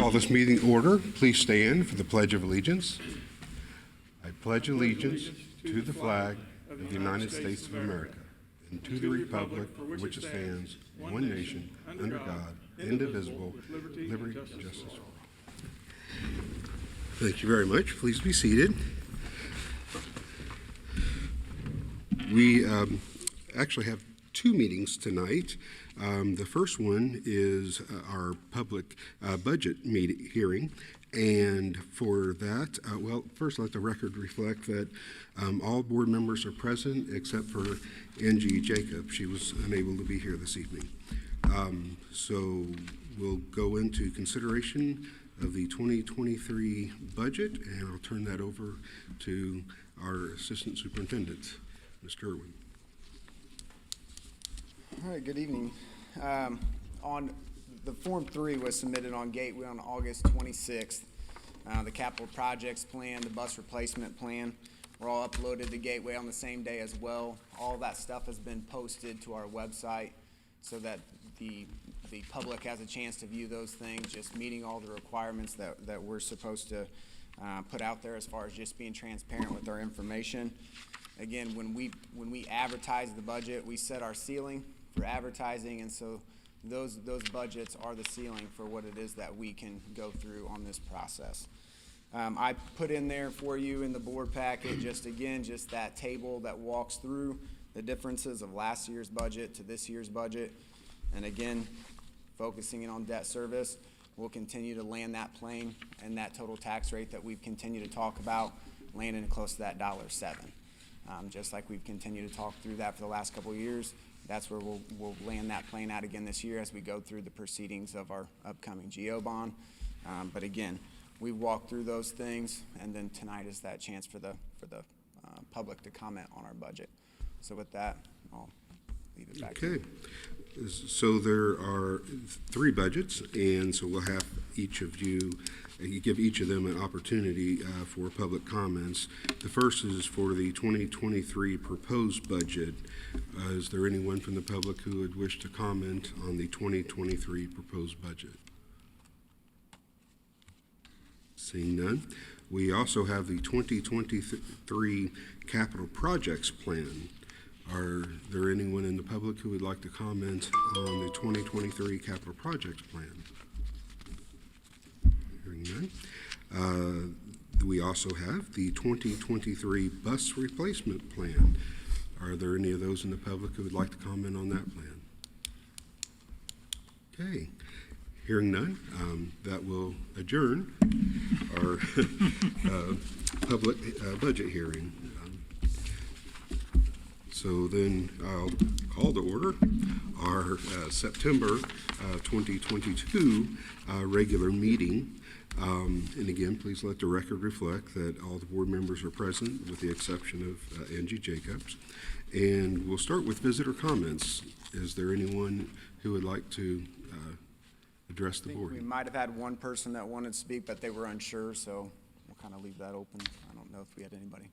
Call this meeting order. Please stand for the Pledge of Allegiance. I pledge allegiance to the flag of the United States of America and to the republic for which it stands, one nation, under God, indivisible, liberty and justice for all. Thank you very much. Please be seated. We actually have two meetings tonight. The first one is our public budget hearing, and for that, well, first let the record reflect that all board members are present except for Angie Jacob. She was unable to be here this evening. So we'll go into consideration of the 2023 budget, and I'll turn that over to our Assistant Superintendent, Mr. Irwin. All right, good evening. On the Form 3 was submitted on Gateway on August 26th. The capital projects plan, the bus replacement plan were all uploaded to Gateway on the same day as well. All that stuff has been posted to our website so that the public has a chance to view those things, just meeting all the requirements that we're supposed to put out there as far as just being transparent with our information. Again, when we advertise the budget, we set our ceiling for advertising, and so those budgets are the ceiling for what it is that we can go through on this process. I put in there for you in the board packet just that table that walks through the differences of last year's budget to this year's budget. And again, focusing in on debt service, we'll continue to land that plane and that total tax rate that we've continued to talk about, landing close to that $1.07. Just like we've continued to talk through that for the last couple of years, that's where we'll land that plane out again this year as we go through the proceedings of our upcoming GO bond. But again, we walked through those things, and then tonight is that chance for the public to comment on our budget. So with that, I'll leave it back to you. So there are three budgets, and so we'll have each of you give each of them an opportunity for public comments. The first is for the 2023 proposed budget. Is there anyone from the public who would wish to comment on the 2023 proposed budget? Seeing none. We also have the 2023 capital projects plan. Are there anyone in the public who would like to comment on the 2023 capital projects plan? Hearing none. We also have the 2023 bus replacement plan. Are there any of those in the public who would like to comment on that plan? Okay. Hearing none, that will adjourn our public budget hearing. So then I'll call to order our September 2022 regular meeting. And again, please let the record reflect that all the board members are present with the exception of Angie Jacobs. And we'll start with visitor comments. Is there anyone who would like to address the board? We might have had one person that wanted to speak, but they were unsure, so we'll kind of leave that open. I don't know if we had anybody.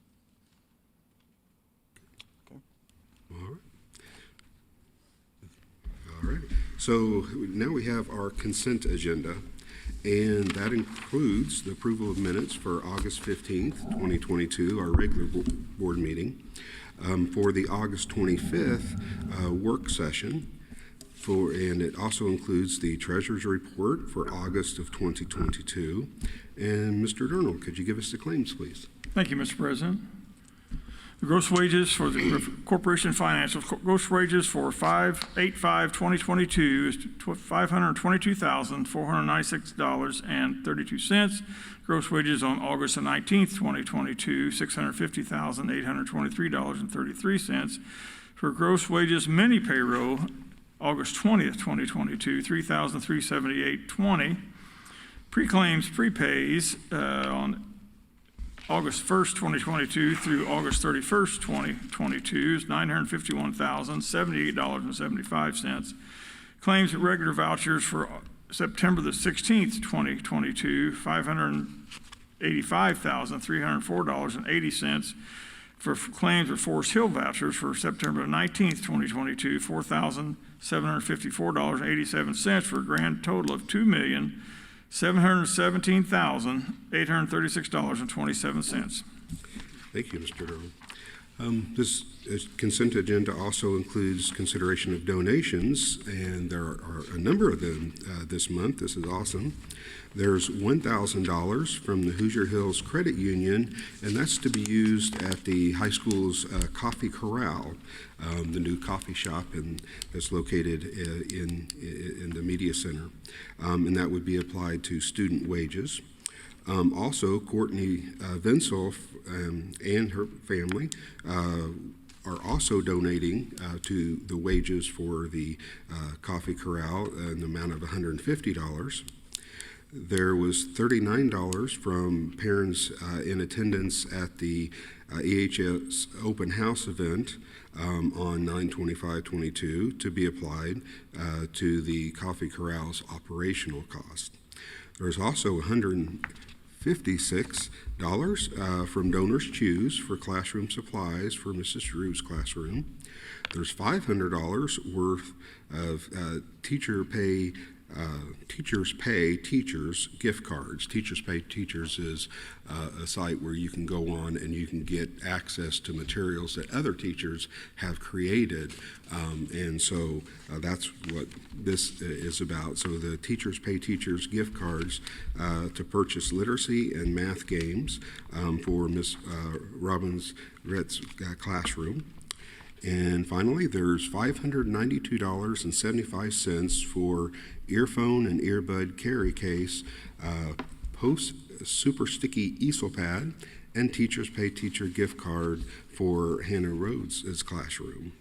All right. So now we have our consent agenda, and that includes the approval of minutes for August 15th, 2022, our regular board meeting, for the August 25th work session, and it also includes the treasurer's report for August of 2022. And Mr. Durnall, could you give us the claims, please? Thank you, Mr. President. The gross wages for the corporation financials, gross wages for 5/8/5/2022 is $522,496.32. Gross wages on August the 19th, 2022, $650,823.33. For gross wages mini payroll, August 20th, 2022, $3,378.20. Pre-claims prepays on August 1st, 2022 through August 31st, 2022 is $951,078.75. Claims and regular vouchers for September the 16th, 2022, $585,304.80. For claims of Forest Hill vouchers for September 19th, 2022, $4,754.87 for a grand total of $2,253,000. $717,836.27. Thank you, Mr. Durham. This consent agenda also includes consideration of donations, and there are a number of them this month. This is awesome. There's $1,000 from the Hoosier Hills Credit Union, and that's to be used at the high school's Coffee Corral, the new coffee shop that's located in the media center, and that would be applied to student wages. Also, Courtney Vinsel and her family are also donating to the wages for the Coffee Corral in the amount of $150. There was $39 from parents in attendance at the EHS open house event on 9/25/22 to be applied to the Coffee Corral's operational cost. There's also $156 from Donors Choose for classroom supplies for Mrs. Drew's classroom. There's $500 worth of Teachers Pay Teachers gift cards. Teachers Pay Teachers is a site where you can go on and you can get access to materials that other teachers have created, and so that's what this is about. So the Teachers Pay Teachers gift cards to purchase literacy and math games for Miss Robbins Rett's classroom. And finally, there's $592.75 for earphone and earbud carry case, Post Super Sticky easel pad, and Teachers Pay Teacher gift card for Hannah Rhodes' classroom.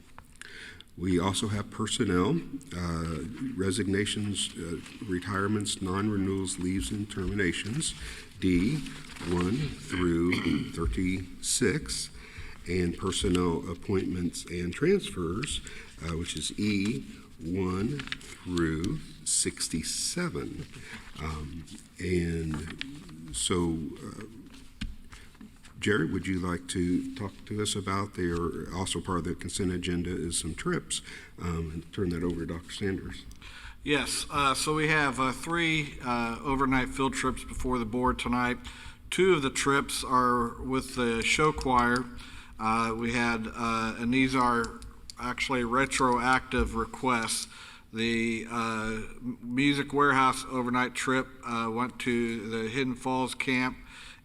We also have personnel, resignations, retirements, non-renewals, leaves, and terminations, D1 through 36. And personnel appointments and transfers, which is E1 through 67. And so, Jerry, would you like to talk to us about also part of the consent agenda is some trips, and turn that over to Dr. Sanders. Yes, so we have 3 overnight field trips before the board tonight. 2 of the trips are with the show choir. We had, and these are actually retroactive requests. The Music Warehouse overnight trip went to the Hidden Falls camp,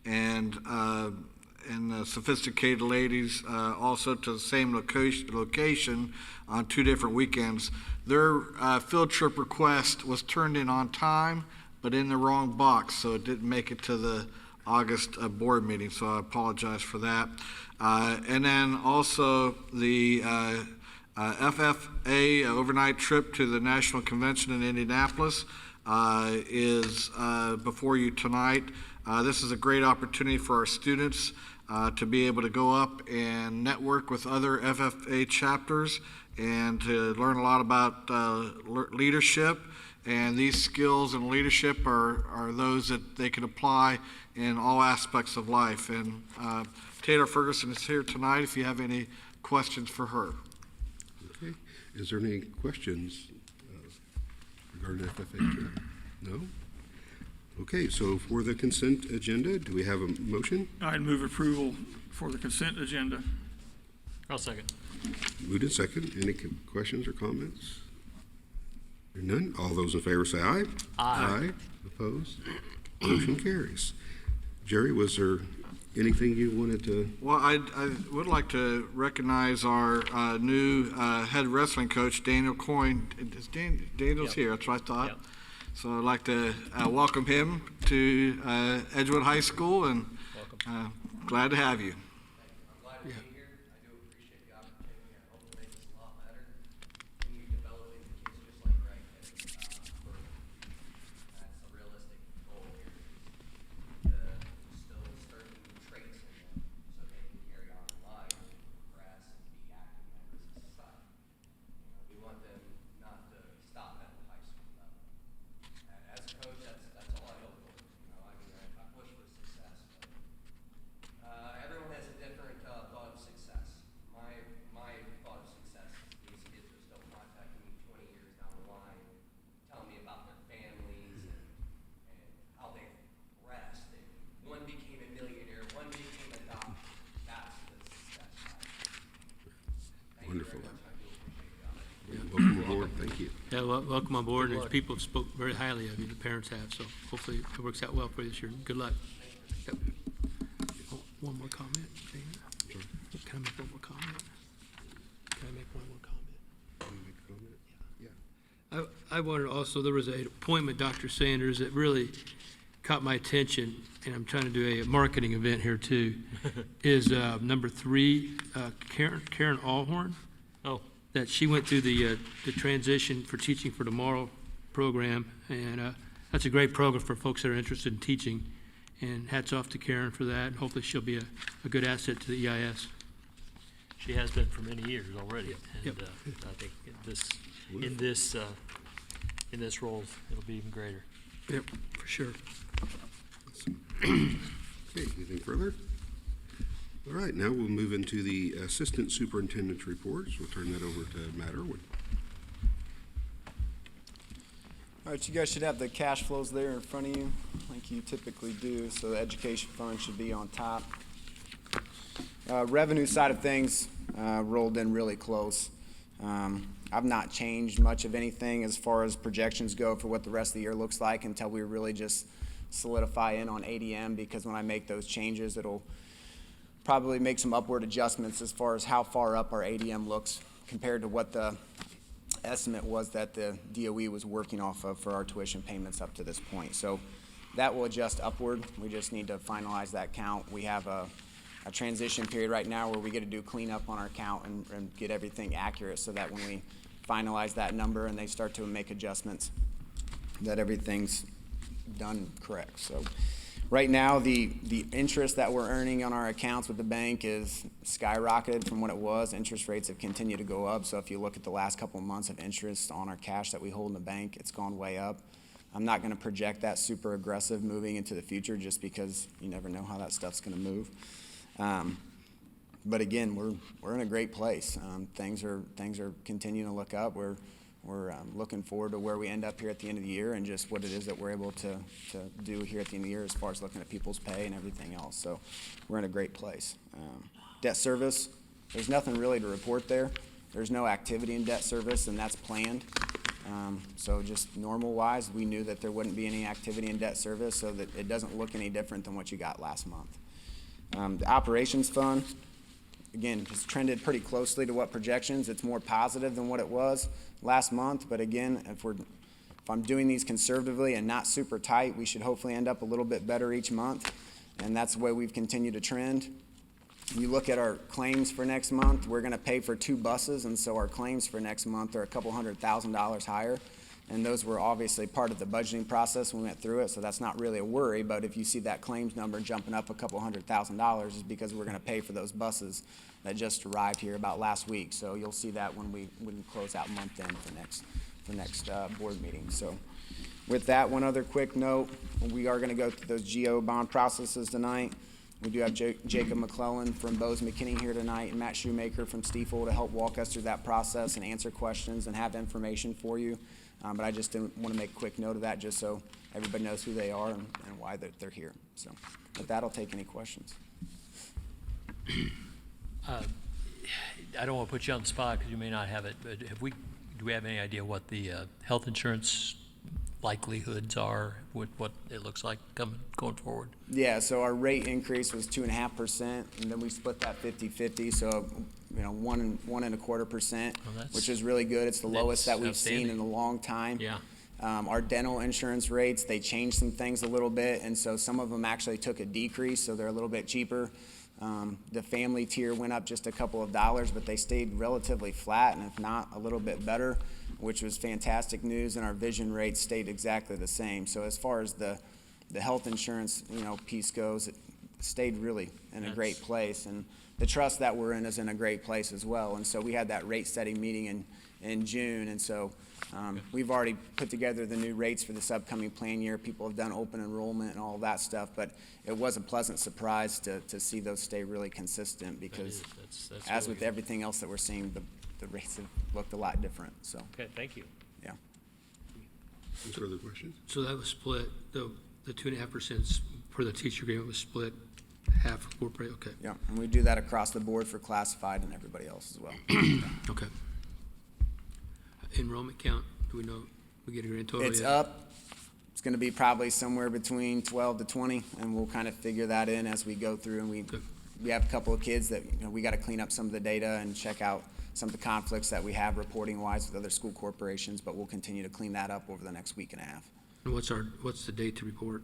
and the Sophisticated Ladies also to the same location on 2 different weekends. Their field trip request was turned in on time, but in the wrong box, so it didn't make it to the August board meeting, so I apologize for that. And then also the FFA overnight trip to the National Convention in Indianapolis is before you tonight. This is a great opportunity for our students to be able to go up and network with other FFA chapters and to learn a lot about leadership. And these skills and leadership are those that they can apply in all aspects of life. And Taylor Ferguson is here tonight if you have any questions for her. Okay. Is there any questions regarding FFA? No? Okay, so for the consent agenda, do we have a motion? I'd move approval for the consent agenda. I'll second. Moved and second. Any questions or comments? Hearing none. All those in favor say aye. Aye. Opposed? Motion carries. Jerry, was there anything you wanted to? Well, I would like to recognize our new head wrestling coach, Daniel Coyne. Daniel's here, that's what I thought. Yep. So I'd like to welcome him to Edgewood High School, and glad to have you. I'm glad to be here. I do appreciate the opportunity. I hope it makes us a lot better. We need developing kids just like Greg did. That's a realistic goal here. To still certain traits in them so they can carry on in life, progress, and be active members of society. We want them not to stop at the high school level. As a coach, that's all I hope for. I push for success. But everyone has welcome on board. Good There's luck. people have spoke very highly of you, the parents have, so hopefully it works out well for you this year. Good luck. Yep. Oh, one more comment, Dana? Sure. Can I make one more comment? Can I make one more comment? Can you make a comment? Yeah. I wanted also, there was an appointment, Dr. Sanders, that really caught my attention, and I'm trying to do a marketing event here too, is number 3, Karen Allhorn, Oh, that she went through the transition for Teaching for Tomorrow program, and that's a great program for folks that are interested in teaching, and hats off to Karen for that, and hopefully she'll be a good asset to the EIS. she has been for many years already. Yep. And I think in this role, it'll be even greater. Yep, for sure. Okay, anything further? All right, now we'll move into the Assistant Superintendent's reports. We'll turn that over to Matt Irwin. All right, you guys should have the cash flows there in front of you, like you typically do, so the education fund should be on top. Revenue side of things rolled in really close. I've not changed much of anything as far as projections go for what the rest of the year looks like until we really just solidify in on ADM, because when I make those changes, it'll probably make some upward adjustments as far as how far up our ADM looks compared to what the estimate was that the DOE was working off of for our tuition payments up to this point. So that will adjust upward. We just need to finalize that count. We have a transition period right now where we get to do cleanup on our count and get everything accurate so that when we finalize that number and they start to make adjustments, that everything's done correct. So right now, the interest that we're earning on our accounts with the bank is skyrocketed from what it was. Interest rates have continued to go up. So if you look at the last couple of months of interest on our cash that we hold in the bank, it's gone way up. I'm not going to project that super aggressive moving into the future just because you never know how that stuff's going to move. But again, we're in a great place. Things are continuing to look up. We're looking forward to where we end up here at the end of the year and just what it is that we're able to do here at the end of the year as far as looking at people's pay and everything else. So we're in a great place. Debt service, there's nothing really to report there. There's no activity in debt service, and that's planned. So just normal-wise, we knew that there wouldn't be any activity in debt service, so that it doesn't look any different than what you got last month. The operations fund, again, has trended pretty closely to what projections. It's more positive than what it was last month, but again, if I'm doing these conservatively and not super tight, we should hopefully end up a little bit better each month, and that's the way we've continued to trend. You look at our claims for next month, we're gonna pay for 2 buses, and so our claims for next month are a couple $100,000 higher, and those were obviously part of the budgeting process when we went through it, so that's not really a worry. But if you see that claims number jumping up a couple $100,000, is because we're gonna pay for those buses that just arrived here about last week. So you'll see that when we close out month end for next board meeting. So with that, one other quick note, we are gonna go through those GO bond processes tonight. We do have Jacob McClellan from Bose McKinney here tonight, and Matt Shoemaker from Stiefel to help walk us through that process and answer questions and have information for you. But I just didn't want to make a quick note of that just so everybody knows who they are and why they're here. So with that, I'll take any questions. I don't want to put you on the spot because you may not have it, but do we have any idea what the health insurance likelihoods are, what it looks like going forward? Yeah, so our rate increase was 2.5%, and then we split that 50-50, so 1.25%, which is really good. It's the lowest that we've seen in a long time. Yeah. Our dental insurance rates, they changed some things a little bit, and so some of them actually took a decrease, so they're a little bit cheaper. The family tier went up just a couple of dollars, but they stayed relatively flat, and if not, a little bit better, which was fantastic news, and our vision rates stayed exactly the same. So as far as the health insurance, piece goes, it stayed really in a great place, and the trust that we're in is in a great place as well. And so we had that rate setting meeting in June, and so we've already put together the new rates for this upcoming plan year. People have done open enrollment and all that stuff, but it was a pleasant surprise to see those stay really consistent, because That's as really with good. everything else that we're seeing, the rates have looked a lot different. So Okay, thank you. yeah. Any further questions? So that was split, the 2.5% for the teacher agreement was split half corporate, okay. Yeah, and we do that across the board for classified and everybody else as well. Okay. Enrollment count, Do we know, we get a grand total It's yet? up. It's gonna be probably somewhere between 12 to 20, and we'll kind of figure that in as we go through, and we have a couple of kids that, we gotta clean up some of the data and check out some of the conflicts that we have reporting wise with other school corporations, but we'll continue to clean that up over the next week and a half. And what's the date to report?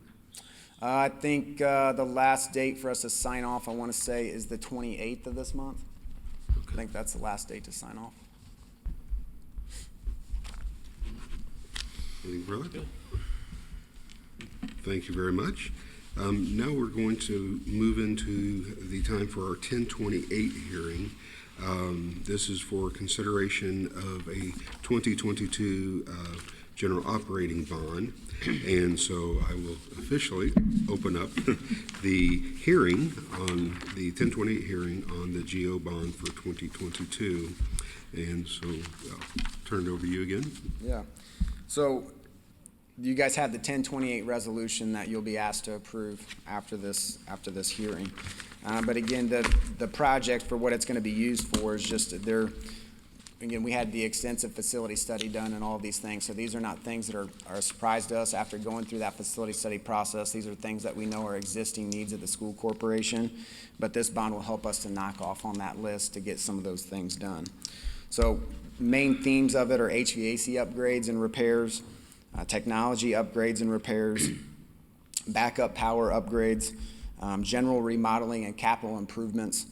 I think, the last date for us to sign off, I wanna say, is the 28th of this month. I Okay. think that's the last date to sign off. Anything further? Thank you very much. Now we're going to move into the time for our 1028 hearing. This is for consideration of a 2022 general operating bond. And so I will officially open up the hearing on the 1028 hearing on the GO bond for 2022. And so I'll turn it over to you again. Yeah. So you guys have the 1028 resolution that you'll be asked to approve after this hearing. But again, the project for what it's going to be used for is just again, we had the extensive facility study done and all of these things. So these are not things that are a surprise to us after going through that facility study process. These are things that we know are existing needs of the school corporation. But this bond will help us to knock off on that list to get some of those things done. So main themes of it are HVAC upgrades and repairs, technology upgrades and repairs, backup power upgrades, general remodeling and capital improvements,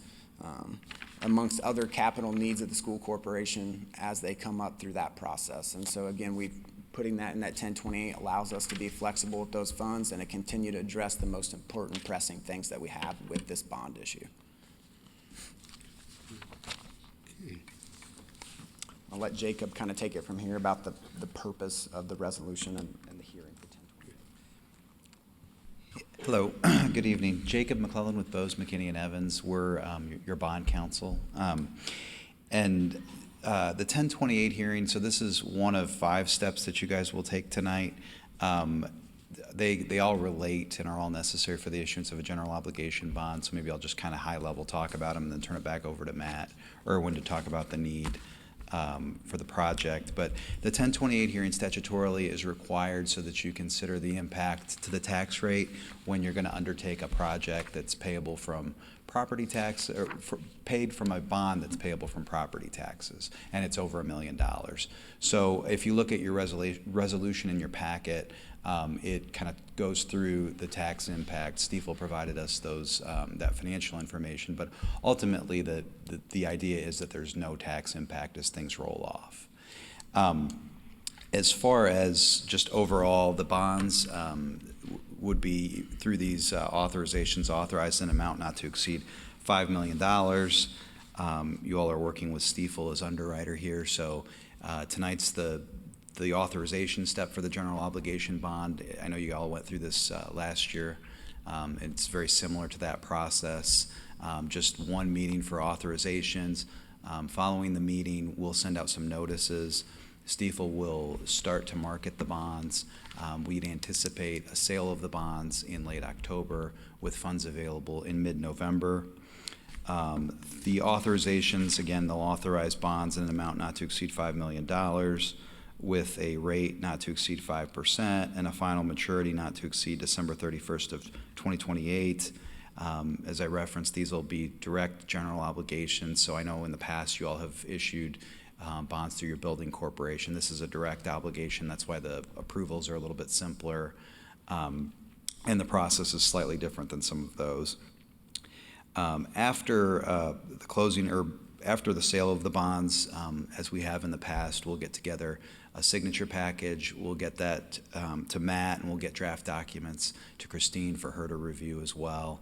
amongst other capital needs of the school corporation as they come up through that process. And so again, putting that in that 1028 allows us to be flexible with those funds and to continue to address the most important pressing things that we have with this bond issue. I'll let Jacob kind of take it from here about the purpose of the resolution and the hearing for 1028. Hello, good evening. Jacob McClellan with Bose, McKinney & Evans. We're your bond counsel. And the 1028 hearing, so this is one of 5 steps that you guys will take tonight. They all relate and are all necessary for the issuance of a general obligation bond, so maybe I'll just kind of high level talk about them and then turn it back over to Matt Irwin to talk about the need for the project. But the 1028 hearing statutorily is required so that you consider the impact to the tax rate when you're going to undertake a project that's payable from property tax, or paid from a bond that's payable from property taxes, and it's over $1 million. So if you look at your resolution in your packet, it kind of goes through the tax impact. Stiefel provided us that financial information, but ultimately the idea is that there's no tax impact as things roll off. As far as just overall, the bonds would be through these authorizations authorized an amount not to exceed $5 million. You all are working with Stiefel as underwriter here, so tonight's the authorization step for the general obligation bond. I know you all went through this last year. It's very similar to that process. Just one meeting for authorizations. Following the meeting, we'll send out some notices. Stiefel will start to market the bonds. We'd anticipate a sale of the bonds in late October with funds available in mid-November. The authorizations, again, they'll authorize bonds in an amount not to exceed $5 million with a rate not to exceed 5% and a final maturity not to exceed December 31st of 2028. As I referenced, these will be direct general obligations. So I know in the past you all have issued bonds through your building corporation. This is a direct obligation. That's why the approvals are a little bit simpler. And the process is slightly different than some of those. After the closing or after the sale of the bonds, as we have in the past, we'll get together a signature package. We'll get that to Matt, and we'll get draft documents to Christine for her to review as well.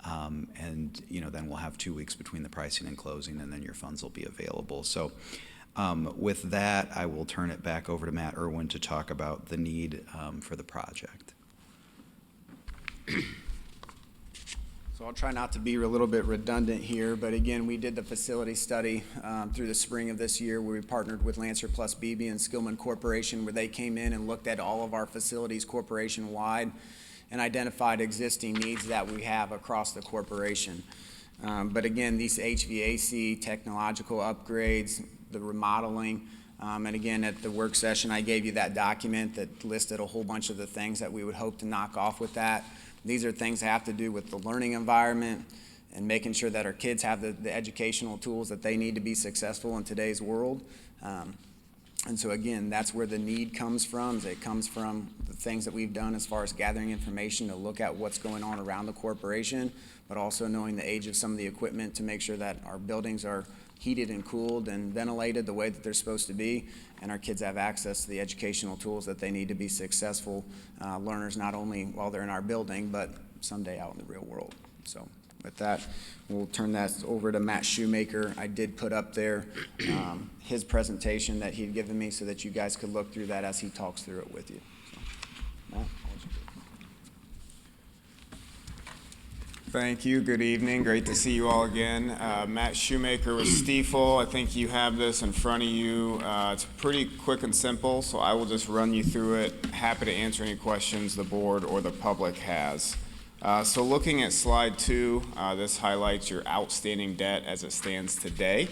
And then we'll have 2 weeks between the pricing and closing, and then your funds will be available. So with that, I will turn it back over to Matt Irwin to talk about the need for the project. So I'll try not to be a little bit redundant here, but again, we did the facility study through the spring of this year where we partnered with Lancer Plus BB and Skillman Corporation, where they came in and looked at all of our facilities corporation-wide and identified existing needs that we have across the corporation. But again, these HVAC technological upgrades, the remodeling, And again, at the work session, I gave you that document that listed a whole bunch of the things that we would hope to knock off with that. These are things that have to do with the learning environment and making sure that our kids have the educational tools that they need to be successful in today's world. And so again, that's where the need comes from. It comes from the things that we've done as far as gathering information to look at what's going on around the corporation, but also knowing the age of some of the equipment to make sure that our buildings are heated and cooled and ventilated the way that they're supposed to be, and our kids have access to the educational tools that they need to be successful learners, not only while they're in our building, but someday out in the real world. So with that, we'll turn that over to Matt Shoemaker. I did put up there his presentation that he'd given me so that you guys could look through that as he talks through it with you. So, Matt, I'll let you go. Thank you. Good evening. Great to see you all again. Matt Shoemaker with Stiefel. I think you have this in front of you. It's pretty quick and simple, so I will just run you through it. Happy to answer any questions the board or the public has. So looking at slide 2, this highlights your outstanding debt as it stands today.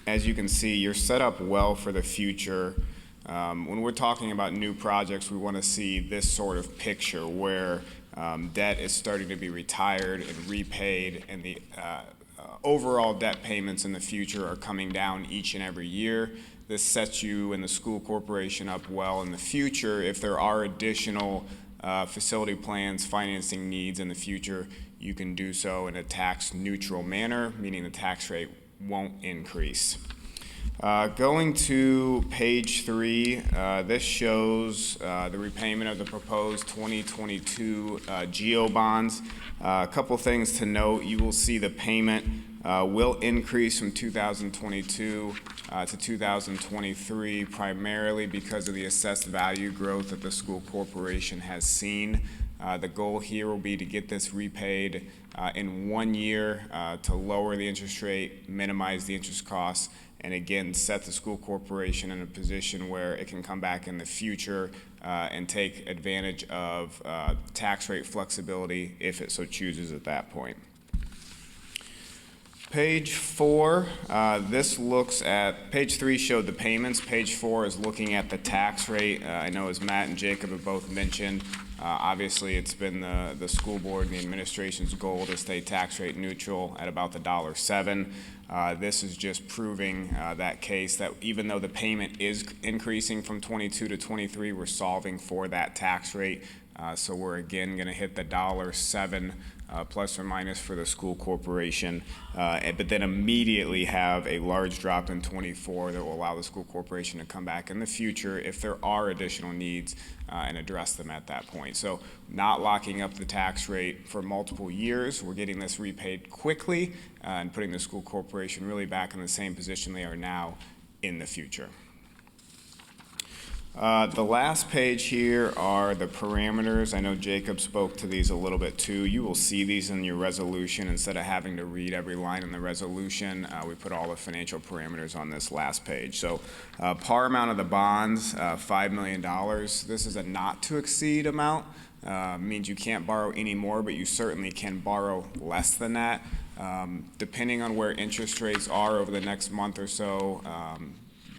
As you can see, you're set up well for the future. When we're talking about new projects, we want to see this sort of picture where debt is starting to be retired and repaid, and the overall debt payments in the future are coming down each and every year. This sets you and the school corporation up well in the future. If there are additional facility plans, financing needs in the future, you can do so in a tax neutral manner, meaning the tax rate won't increase. Going to page 3, this shows the repayment of the proposed 2022 GEO bonds. A couple things to note. You will see the payment will increase from 2022 to 2023, primarily because of the assessed value growth that the school corporation has seen. The goal here will be to get this repaid in 1 year to lower the interest rate, minimize the interest costs, and again, set the school corporation in a position where it can come back in the future and take advantage of tax rate flexibility if it so chooses at that point. Page 4, this looks at, page 3 showed the payments. Page 4 is looking at the tax rate. I know as Matt and Jacob have both mentioned, obviously it's been the school board and the administration's goal to stay tax rate neutral at about the $1.07. This is just proving that case, that even though the payment is increasing from 22 to 23, we're solving for that tax rate. So we're again going to hit the $1.07 plus or minus for the school corporation, but then immediately have a large drop in 24 that will allow the school corporation to come back in the future if there are additional needs and address them at that point. So not locking up the tax rate for multiple years. We're getting this repaid quickly and putting the school corporation really back in the same position they are now in the future. The last page here are the parameters. I know Jacob spoke to these a little bit too. You will see these in your resolution. Instead of having to read every line in the resolution, we put all the financial parameters on this last page. So par amount of the bonds, $5 million. This is a not to exceed amount. Means you can't borrow any more, but you certainly can borrow less than that. Depending on where interest rates are over the next month or so,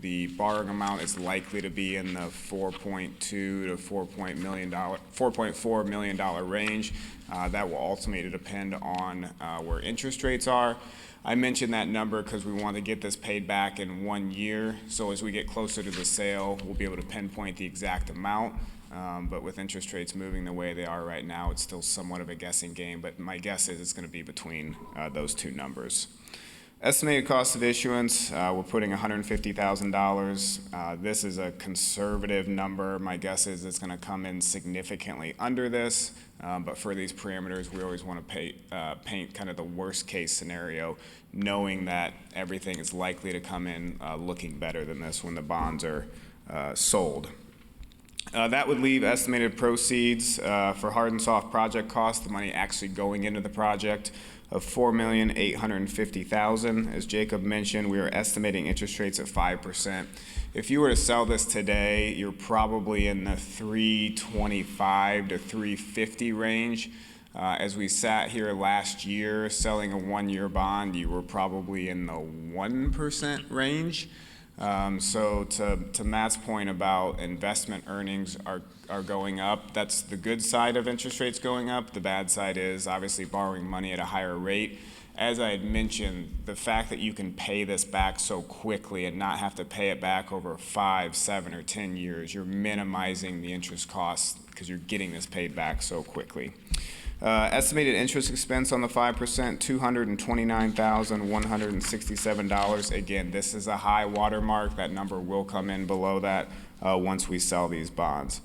the borrowing amount is likely to be in the $4.2 to $4.4 million range. That will ultimately depend on where interest rates are. I mentioned that number because we want to get this paid back in 1 year. So as we get closer to the sale, we'll be able to pinpoint the exact amount. But with interest rates moving the way they are right now, it's still somewhat of a guessing game. But my guess is it's going to be between those two numbers. Estimated cost of issuance, we're putting $150,000. This is a conservative number. My guess is it's going to come in significantly under this, but for these parameters, we always want to paint kind of the worst case scenario, knowing that everything is likely to come in looking better than this when the bonds are sold. That would leave estimated proceeds for hard and soft project costs, the money actually going into the project, of $4,850,000. As Jacob mentioned, we are estimating interest rates at 5%. If you were to sell this today, you're probably in the $325 to $350 range. As we sat here last year selling a 1-year bond, you were probably in the 1% range. So to Matt's point about investment earnings are going up, that's the good side of interest rates going up. The bad side is obviously borrowing money at a higher rate. As I had mentioned, the fact that you can pay this back so quickly and not have to pay it back over 5, 7, or 10 years, you're minimizing the interest costs because you're getting this paid back so quickly. Estimated interest expense on the 5%, $229,167. Again, this is a high watermark. That number will come in below that once we sell these bonds.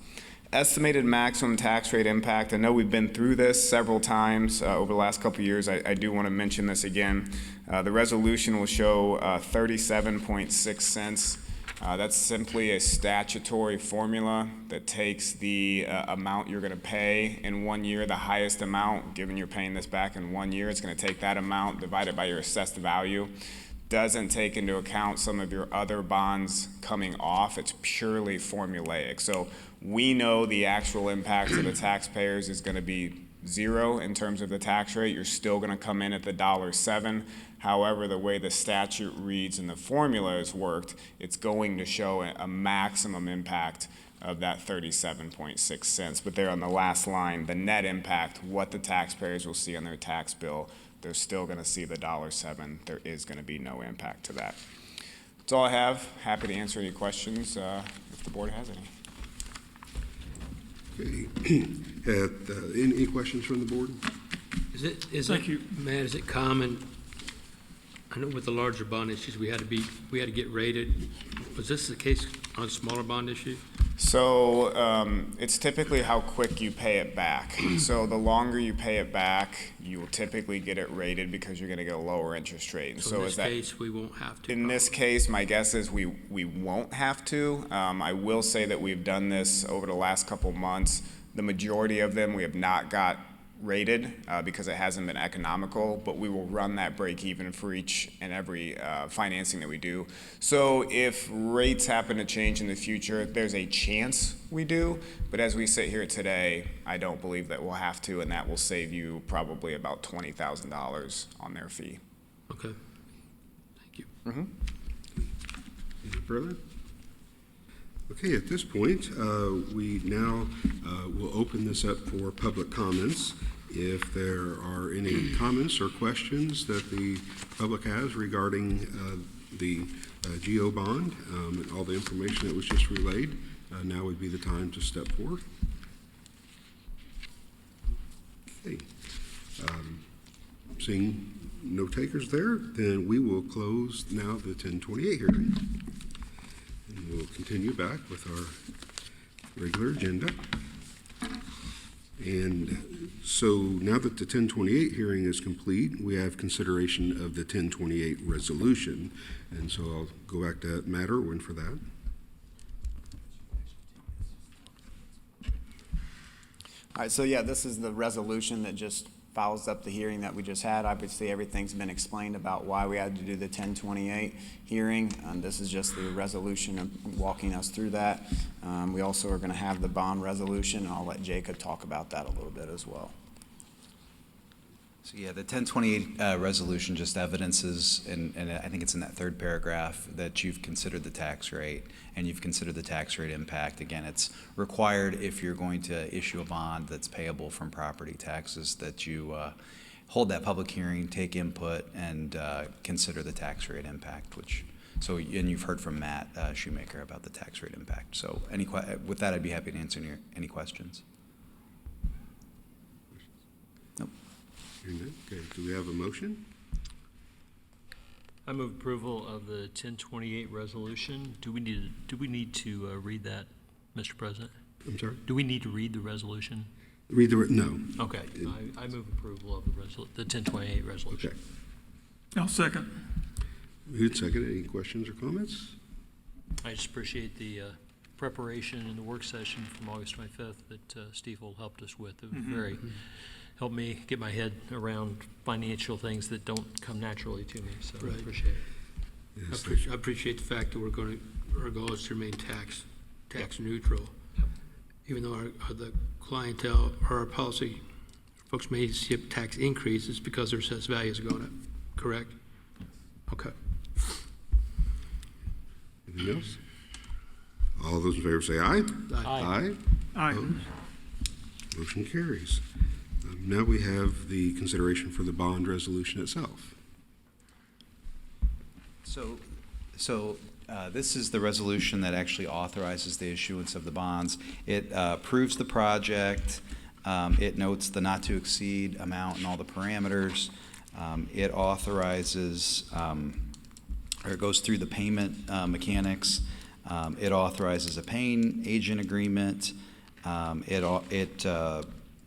Estimated maximum tax rate impact. I know we've been through this several times over the last couple of years. I do want to mention this again. The resolution will show 37.6 cents. That's simply a statutory formula that takes the amount you're going to pay in 1 year, the highest amount, given you're paying this back in 1 year. It's going to take that amount divided by your assessed value. Doesn't take into account some of your other bonds coming off. It's purely formulaic. So we know the actual impact to the taxpayers is going to be zero in terms of the tax rate. You're still going to come in at the $1.07. However, the way the statute reads and the formula has worked, it's going to show a maximum impact of that 37.6 cents. But there on the last line, the net impact, what the taxpayers will see on their tax bill, they're still going to see the $1.07. There is going to be no impact to that. That's all I have. Happy to answer any questions if the board has any. Okay. Any questions from the board? Thank you. Matt, is it common, I know with the larger bond issues, we had to get rated. Was this the case on smaller bond issues? So it's typically how quick you pay it back. So the longer you pay it back, you will typically get it rated because you're going to get a lower interest rate. And So in this case, we won't have to. In this case, my guess is we won't have to. I will say that we've done this over the last couple months. The majority of them we have not got rated because it hasn't been economical, but we will run that break even for each and every financing that we do. So if rates happen to change in the future, there's a chance we do, but as we sit here today, I don't believe that we'll have to, and that will save you probably about $20,000 on their fee. Okay. Thank you. Any further? Okay, at this point, we now will open this up for public comments. If there are any comments or questions that the public has regarding the GO bond and all the information that was just relayed, now would be the time to step forward. Okay. Seeing no takers there, then we will close now the 1028 hearing. And we'll continue back with our regular agenda. And so now that the 1028 hearing is complete, we have consideration of the 1028 resolution. And so I'll go back to Matt Irwin for that. All right, so yeah, this is the resolution that just follows up the hearing that we just had. Obviously, everything's been explained about why we had to do the 1028 hearing. This is just the resolution of walking us through that. We also are going to have the bond resolution, and I'll let Jacob talk about that a little bit as well. So yeah, the 1028 resolution just evidences, and I think it's in that third paragraph, that you've considered the tax rate and you've considered the tax rate impact. Again, it's required if you're going to issue a bond that's payable from property taxes that you hold that public hearing, take input, and consider the tax rate impact, and you've heard from Matt Shoemaker about the tax rate impact. So with that, I'd be happy to answer any questions. Nope. Okay, do we have a motion? I move approval of the 1028 resolution. Do we need to read that, Mr. President? I'm sorry? Do we need to read the resolution? No. Okay, I move approval of the 1028 resolution. Okay. I'll second. Who'd second it? Any questions or comments? I just appreciate the preparation and the work session from August 25th that Steve helped us with. It was helped me get my head around financial things that don't come naturally to me, so Right. I appreciate it. Yes, I appreciate the fact that our goal is to remain tax neutral. Even though the clientele or our policy folks may see a tax increase, it's because their assessed values are going up, correct? Okay. Anything else? All those in favor say aye. Aye. Aye. Opposed? Motion carries. Now we have the consideration for the bond resolution itself. So this is the resolution that actually authorizes the issuance of the bonds. It approves the project. It notes the not-to-exceed amount and all the parameters. It authorizes, or it goes through the payment mechanics. It authorizes a paying agent agreement. It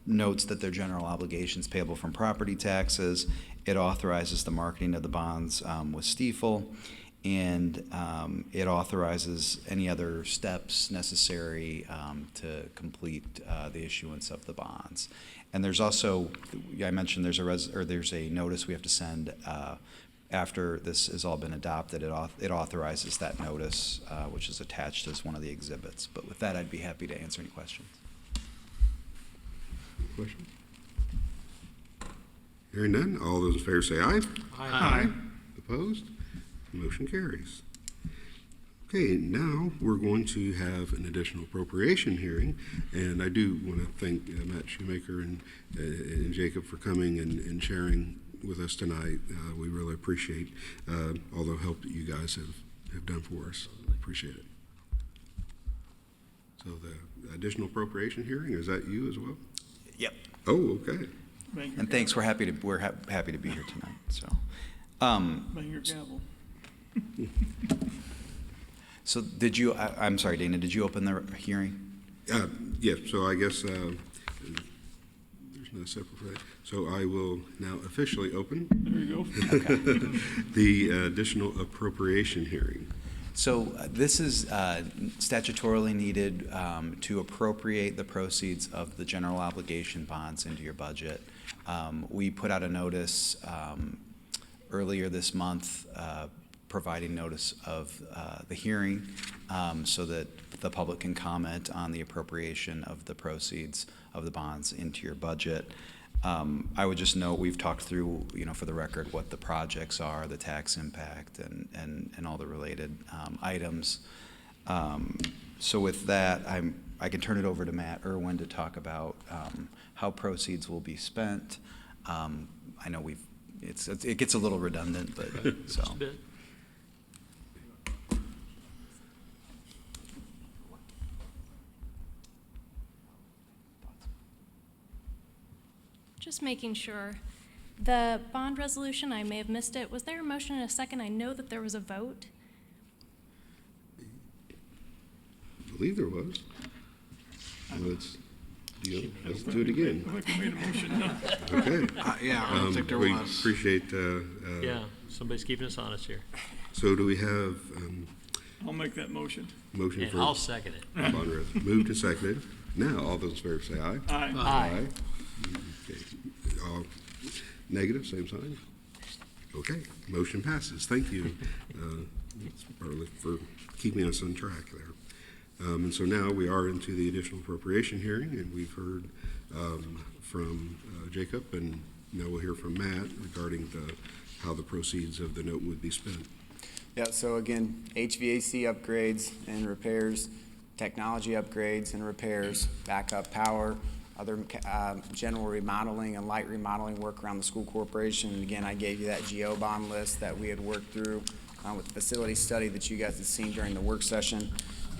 notes that their general obligations payable from property taxes. It authorizes the marketing of the bonds with Stiefel, and it authorizes any other steps necessary to complete the issuance of the bonds. And there's also, I mentioned there's a notice we have to send after this has all been adopted. It authorizes that notice, which is attached as one of the exhibits. But with that, I'd be happy to answer any questions. Questions? Hearing none, all those in favor say aye. Aye. Opposed? Motion carries. Okay, now we're going to have an additional appropriation hearing, and I do want to thank Matt Shoemaker and Jacob for coming and sharing with us tonight. We really appreciate all the help that you guys have done for us. Appreciate it. So the additional appropriation hearing, is that you as well? Yep. Oh, okay. And thanks. We're happy to be here tonight. So, Bang your gavel. So did you? I'm sorry, Dana. Did you open the hearing? Yeah, so I guess there's no separate for that. So I will now officially open There you go. the additional appropriation hearing. So this is statutorily needed to appropriate the proceeds of the general obligation bonds into your budget. We put out a notice earlier this month providing notice of the hearing so that the public can comment on the appropriation of the proceeds of the bonds into your budget. I would just note we've talked through, for the record, what the projects are, the tax impact, and all the related items. So with that, I can turn it over to Matt Irwin to talk about how proceeds will be spent. I know it gets a little redundant, but so. Just a bit. Just making sure. The bond resolution, I may have missed it. Was there a motion and a second? I know that there was a vote. I believe there was. Let's do it again. I think we made a motion, no. Okay. Yeah, I don't think there We was. appreciate, Yeah, somebody's keeping us honest here. so do we have I'll make that motion. motion And for I'll second it. bond res? Moved and seconded. Now, all those in favor say aye. Aye. Aye. Okay. All negative, same sign? Okay, motion passes. Thank you, Bartlett, for keeping us on track there. And so now we are into the additional appropriation hearing, and we've heard from Jacob, and now we'll hear from Matt regarding how the proceeds of the note would be spent. Yeah, so again, HVAC upgrades and repairs, technology upgrades and repairs, backup power, other general remodeling and light remodeling work around the school corporation. And again, I gave you that GO bond list that we had worked through with the facility study that you guys had seen during the work session.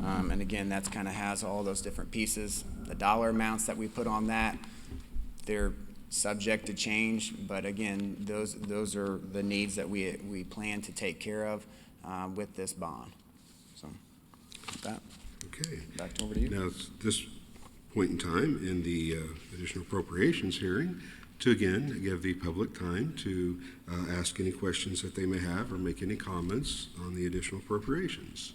And again, that's kind of has all those different pieces. The dollar amounts that we put on that, they're subject to change, but again, those are the needs that we plan to take care of with this bond. So, with that, Okay. back over to you. Now, it's this point in time in the additional appropriations hearing to again give the public time to ask any questions that they may have or make any comments on the additional appropriations.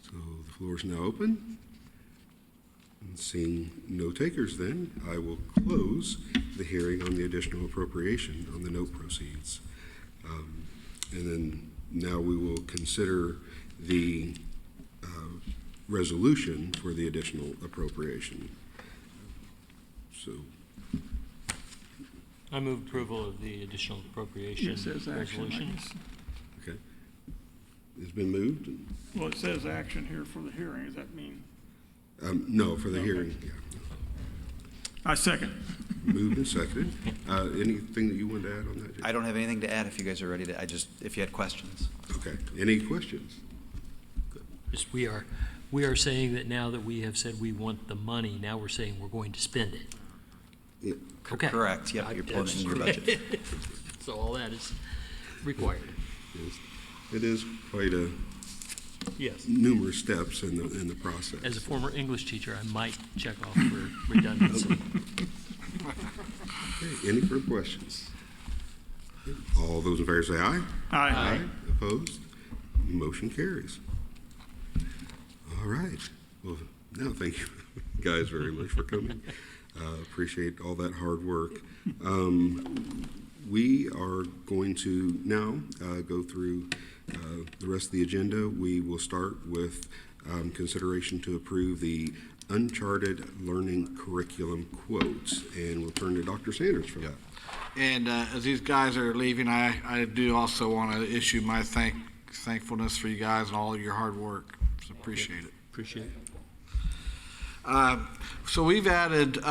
So the floor is now open. And seeing no takers, then I will close the hearing on the additional appropriation on the note proceeds. And then now we will consider the resolution for the additional appropriation. So, I move approval of the additional appropriation Yes, as action, I resolution. guess. okay. It's been moved? Well, it says action here for the hearing. Does that mean? No, for the hearing, yeah. I second. Moved and seconded. Anything that you wanted to add on that, Jay? I don't have anything to add if you guys are ready to, if you had questions. Okay. Any questions? Just we are saying that now that we have said we want the money, now we're saying we're going to spend it. Yeah. Okay. Correct, yep, you're pulling it in your budget. So all that is required. It is quite a Yes. numerous steps in the process. As a former English teacher, I might check off for redundancy. Okay, any further questions? All those in favor say aye. Aye. Opposed? Motion carries. All right. Well, now thank you guys very much for coming. Appreciate all that hard work. We are going to now go through the rest of the agenda. We will start with consideration to approve the Uncharted Learning Curriculum quotes, and we'll turn to Dr. Sanders for that. And as these guys are leaving, I do also want to issue my thankfulness for you guys and all of your hard work. So appreciate it. Appreciate it. So we've added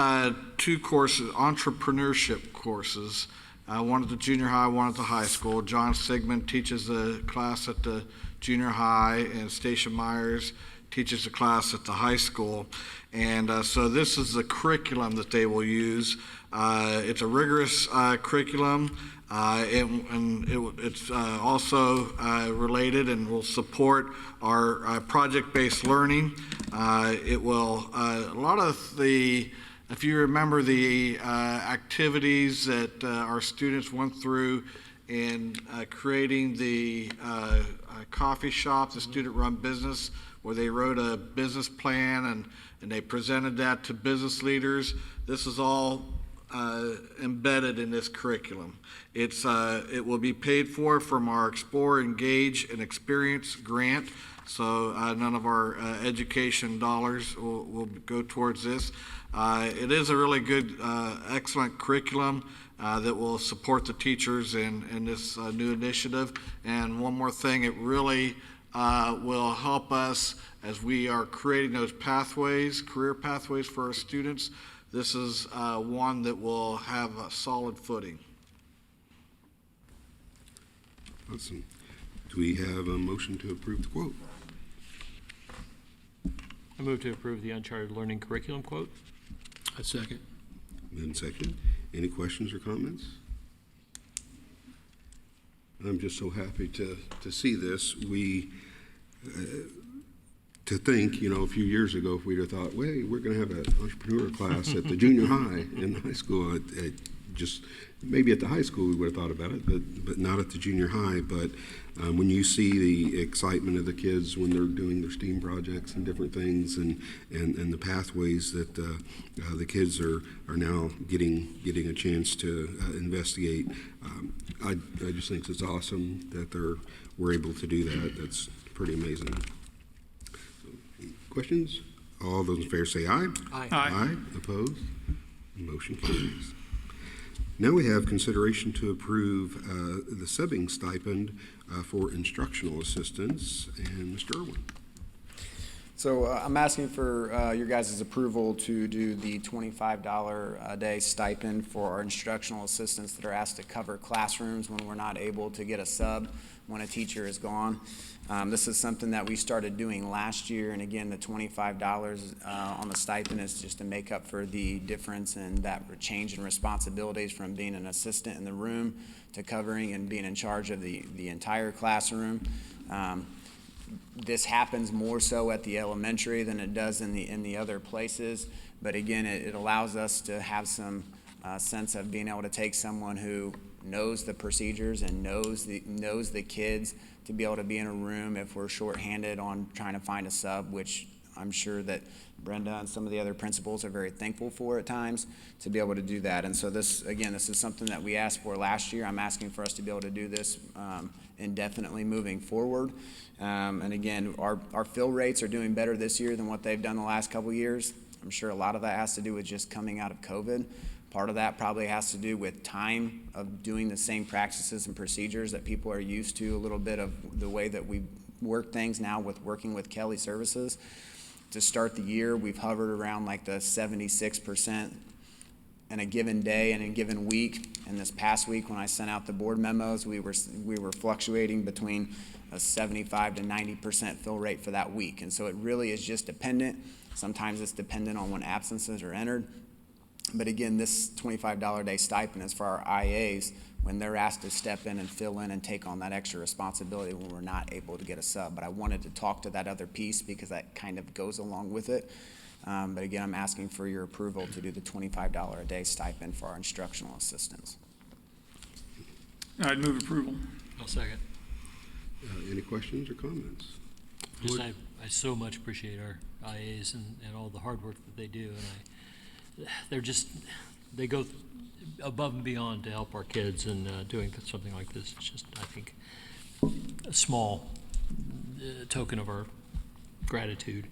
2 courses, entrepreneurship courses, one at the junior high, one at the high school. John Sigmund teaches a class at the junior high, and Stacia Myers teaches a class at the high school. And so this is the curriculum that they will use. It's a rigorous curriculum. It's also related and will support our project-based learning. It will, a lot of the, if you remember the activities that our students went through in creating the coffee shop, the student-run business, where they wrote a business plan and they presented that to business leaders. This is all embedded in this curriculum. It will be paid for from our Explore, Engage, and Experience grant. So none of our education dollars will go towards this. It is a really good, excellent curriculum that will support the teachers in this new initiative. And one more thing, it really will help us as we are creating those pathways, career pathways for our students. This is one that will have a solid footing. Awesome. Do we have a motion to approve the quote? I move to approve the Uncharted Learning Curriculum quote. A second. Then second. Any questions or comments? I'm just so happy to see this. To think, a few years ago, if we'd have thought, wait, we're going to have an entrepreneur class at the junior high and high school, just maybe at the high school we would have thought about it, but not at the junior high. But when you see the excitement of the kids when they're doing their STEAM projects and different things, and the pathways that the kids are now getting a chance to investigate, I just think it's awesome that we're able to do that. That's pretty amazing. Questions? All those in favor say aye. Aye. Aye. Opposed? Motion carries. Now we have consideration to approve the subbing stipend for instructional assistants. And Mr. Irwin. So I'm asking for your guys' approval to do the $25 a day stipend for our instructional assistants that are asked to cover classrooms when we're not able to get a sub when a teacher is gone. This is something that we started doing last year, and again, the $25 on the stipend is just to make up for the difference in that change in responsibilities from being an assistant in the room to covering and being in charge of the entire classroom. This happens more so at the elementary than it does in the other places, but again, it allows us to have some sense of being able to take someone who knows the procedures and knows the kids to be able to be in a room if we're shorthanded on trying to find a sub, which I'm sure that Brenda and some of the other principals are very thankful for at times, to be able to do that. And so this is something that we asked for last year. I'm asking for us to be able to do this indefinitely moving forward. And again, our fill rates are doing better this year than what they've done the last couple of years. I'm sure a lot of that has to do with just coming out of COVID. Part of that probably has to do with time of doing the same practices and procedures that people are used to, a little bit of the way that we work things now with working with Kelly Services. To start the year, we've hovered around like the 76% in a given day and a given week. And this past week, when I sent out the board memos, we were fluctuating between a 75 to 90% fill rate for that week. And so it really is just dependent. Sometimes it's dependent on when absences are entered. But again, this $25 a day stipend is for our IAs when they're asked to step in and fill in and take on that extra responsibility when we're not able to get a sub. But I wanted to talk to that other piece because that kind of goes along with it. But again, I'm asking for your approval to do the $25 a day stipend for our instructional assistants. I'd move approval. I'll second. Any questions or comments? Just, I so much appreciate our IAs and all the hard work that they do, and they go above and beyond to help our kids, and doing something like this is just, I think, a small token of our gratitude.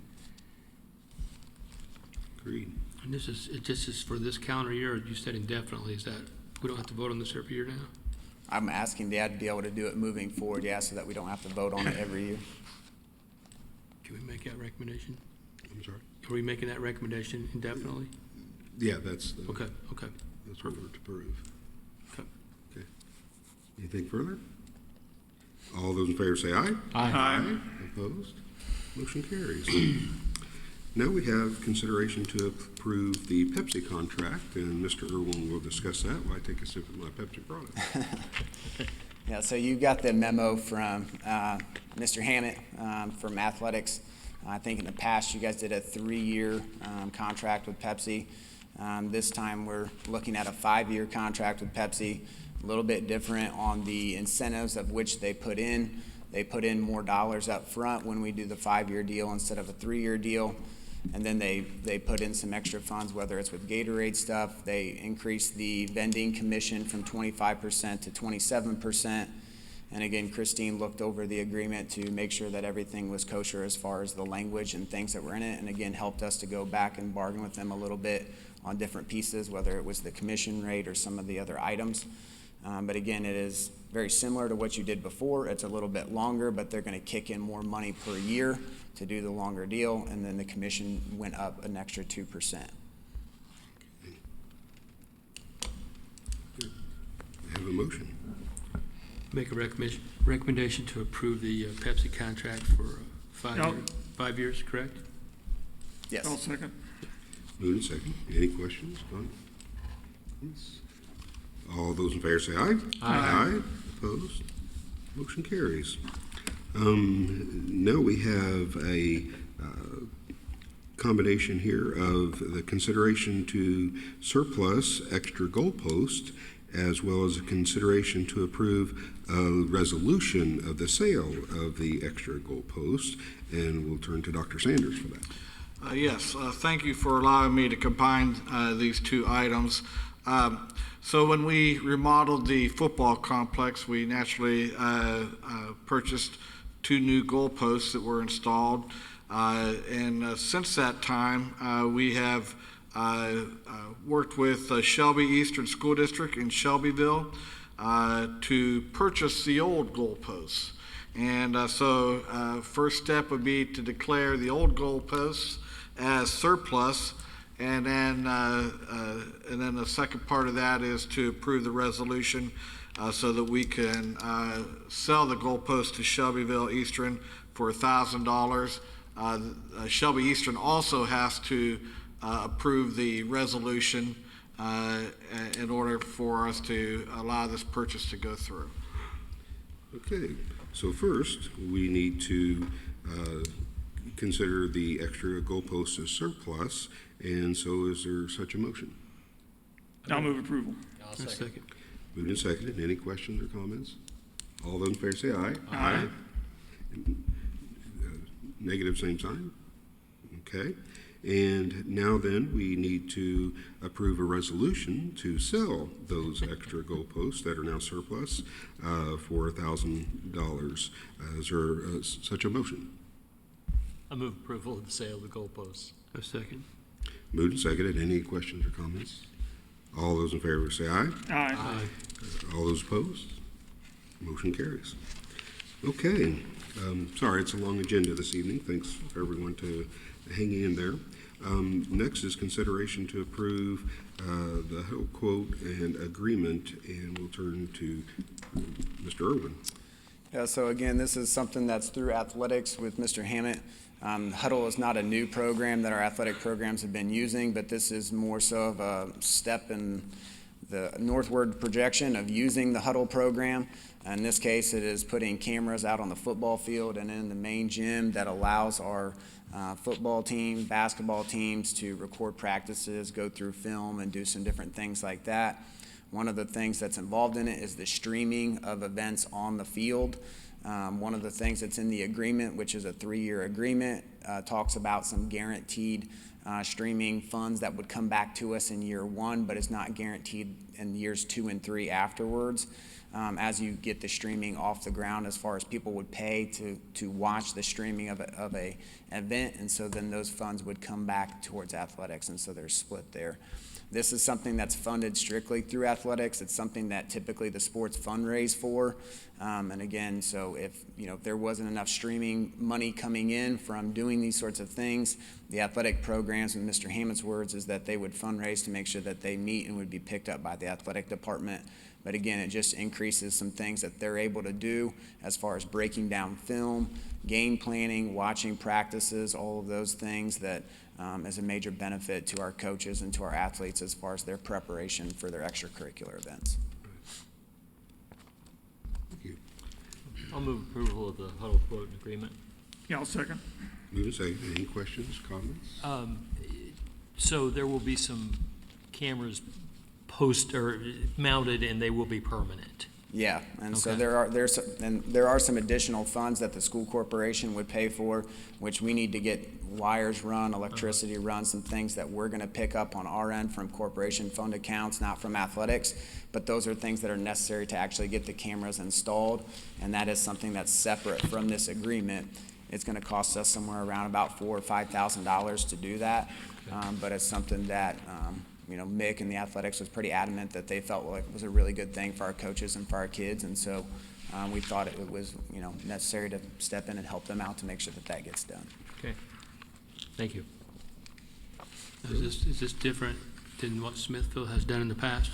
Agreed. And this is for this calendar year, or you said indefinitely, is that, we don't have to vote on this every year now? I'm asking Dad to be able to do it moving forward, yeah, so that we don't have to vote on it every year. Can we make that recommendation? I'm sorry? Are we making that recommendation indefinitely? Yeah, that's Okay. that's what we're to approve. Okay. Okay. Anything further? All those in favor say aye. Aye. Opposed? Motion carries. Now we have consideration to approve the Pepsi contract, and Mr. Irwin will discuss that while I take a sip of my Pepsi product. Yeah, so you got the memo from Mr. Hammett from Athletics. I think in the past you guys did a 3-year contract with Pepsi. This time we're looking at a 5-year contract with Pepsi, a little bit different on the incentives of which they put in. They put in more dollars up front when we do the 5-year deal instead of a 3-year deal. And then they put in some extra funds, whether it's with Gatorade stuff. They increased the vending commission from 25% to 27%. And again, Christine looked over the agreement to make sure that everything was kosher as far as the language and things that were in it. And again, helped us to go back and bargain with them a little bit on different pieces, whether it was the commission rate or some of the other items. But again, it is very similar to what you did before. It's a little bit longer, but they're going to kick in more money per year to do the longer deal, and then the commission went up an extra 2%. I have a motion. Make a recommendation to approve the Pepsi contract for 5 years, correct? Yes. I'll second. Moved and second. Any questions? Comments? All those in favor say aye. Aye. Opposed? Motion carries. Now we have a combination here of the consideration to surplus extra goalpost, as well as a consideration to approve a resolution of the sale of the extra goalpost. And we'll turn to Dr. Sanders for that. Yes, thank you for allowing me to combine these two items. So when we remodeled the football complex, we naturally purchased 2 new goalposts that were installed. And since that time, we have worked with Shelby Eastern School District in Shelbyville to purchase the old goalposts. And so first step would be to declare the old goalposts as surplus, and then the second part of that is to approve the resolution so that we can sell the goalpost to Shelbyville Eastern for $1,000. Shelby Eastern also has to approve the resolution in order for us to allow this purchase to go through. Okay, so first we need to consider the extra goalpost as surplus, and so is there such a motion? I'll move approval. I'll Second. second. Moved and seconded. Any questions or comments? All those in favor say aye. Aye. Negative, same sign. Okay. And now then, we need to approve a resolution to sell those extra goalposts that are now surplus for $1,000. Is there such a motion? I move approval of the sale of the goalposts. A second. Moved and seconded. Any questions or comments? All those in favor say aye. Aye. All those opposed? Motion carries. Okay. Sorry, it's a long agenda this evening. Thanks for everyone to hanging in there. Next is consideration to approve the Huddle quote and agreement, and we'll turn to Mr. Irwin. Yeah, so again, this is something that's through athletics with Mr. Hammett. Huddle is not a new program that our athletic programs have been using, but this is more so of a step in the northward projection of using the Huddle program. In this case, it is putting cameras out on the football field and in the main gym that allows our football team, basketball teams to record practices, go through film, and do some different things like that. One of the things that's involved in it is the streaming of events on the field. One of the things that's in the agreement, which is a 3-year agreement, talks about some guaranteed streaming funds that would come back to us in year 1, but it's not guaranteed in years 2 and 3 afterwards. As you get the streaming off the ground, as far as people would pay to watch the streaming of a event, and so then those funds would come back towards athletics, and so they're split there. This is something that's funded strictly through athletics. It's something that typically the sports fundraise for. And again, so if there wasn't enough streaming money coming in from doing these sorts of things, the athletic programs, in Mr. Hammett's words, is that they would fundraise to make sure that they meet and would be picked up by the athletic department. But again, it just increases some things that they're able to do as far as breaking down film, game planning, watching practices, all of those things that is a major benefit to our coaches and to our athletes as far as their preparation for their extracurricular events. Thank you. I'll move approval of the Huddle quote and agreement. Yeah, I'll second. Move and second. Any questions, comments? So there will be some cameras mounted, and they will be permanent. Yeah, and so Okay. there are some additional funds that the school corporation would pay for, which we need to get wires run, electricity run, some things that we're going to pick up on our end from corporation fund accounts, not from athletics. But those are things that are necessary to actually get the cameras installed, and that is something that's separate from this agreement. It's going to cost us somewhere around about $4,000 or $5,000 to do that, but it's something that Mick and the athletics was pretty adamant that they felt like it was a really good thing for our coaches and for our kids, and so we thought it was necessary to step in and help them out to make sure that that gets done. Okay. Thank you. Is this different than what Smithville has done in the past?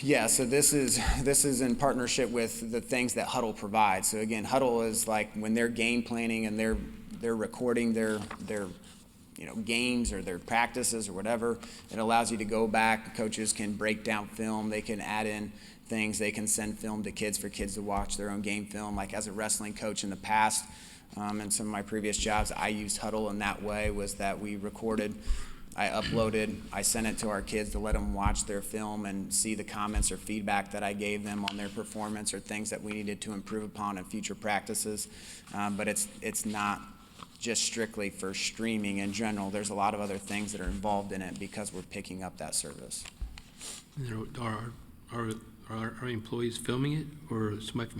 Yeah, so this is in partnership with the things that Huddle provides. So again, Huddle is like when they're game planning and they're recording their games or their practices or whatever. It allows you to go back. Coaches can break down film. They can add in things. They can send film to kids for kids to watch their own game film. Like as a wrestling coach in the past, and some of my previous jobs, I used Huddle in that way, was that we recorded, I uploaded, I sent it to our kids to let them watch their film and see the comments or feedback that I gave them on their performance or things that we needed to improve upon in future practices. But it's not just strictly for streaming in general. There's a lot of other things that are involved in it because we're picking up that service. Are employees filming it, or somebody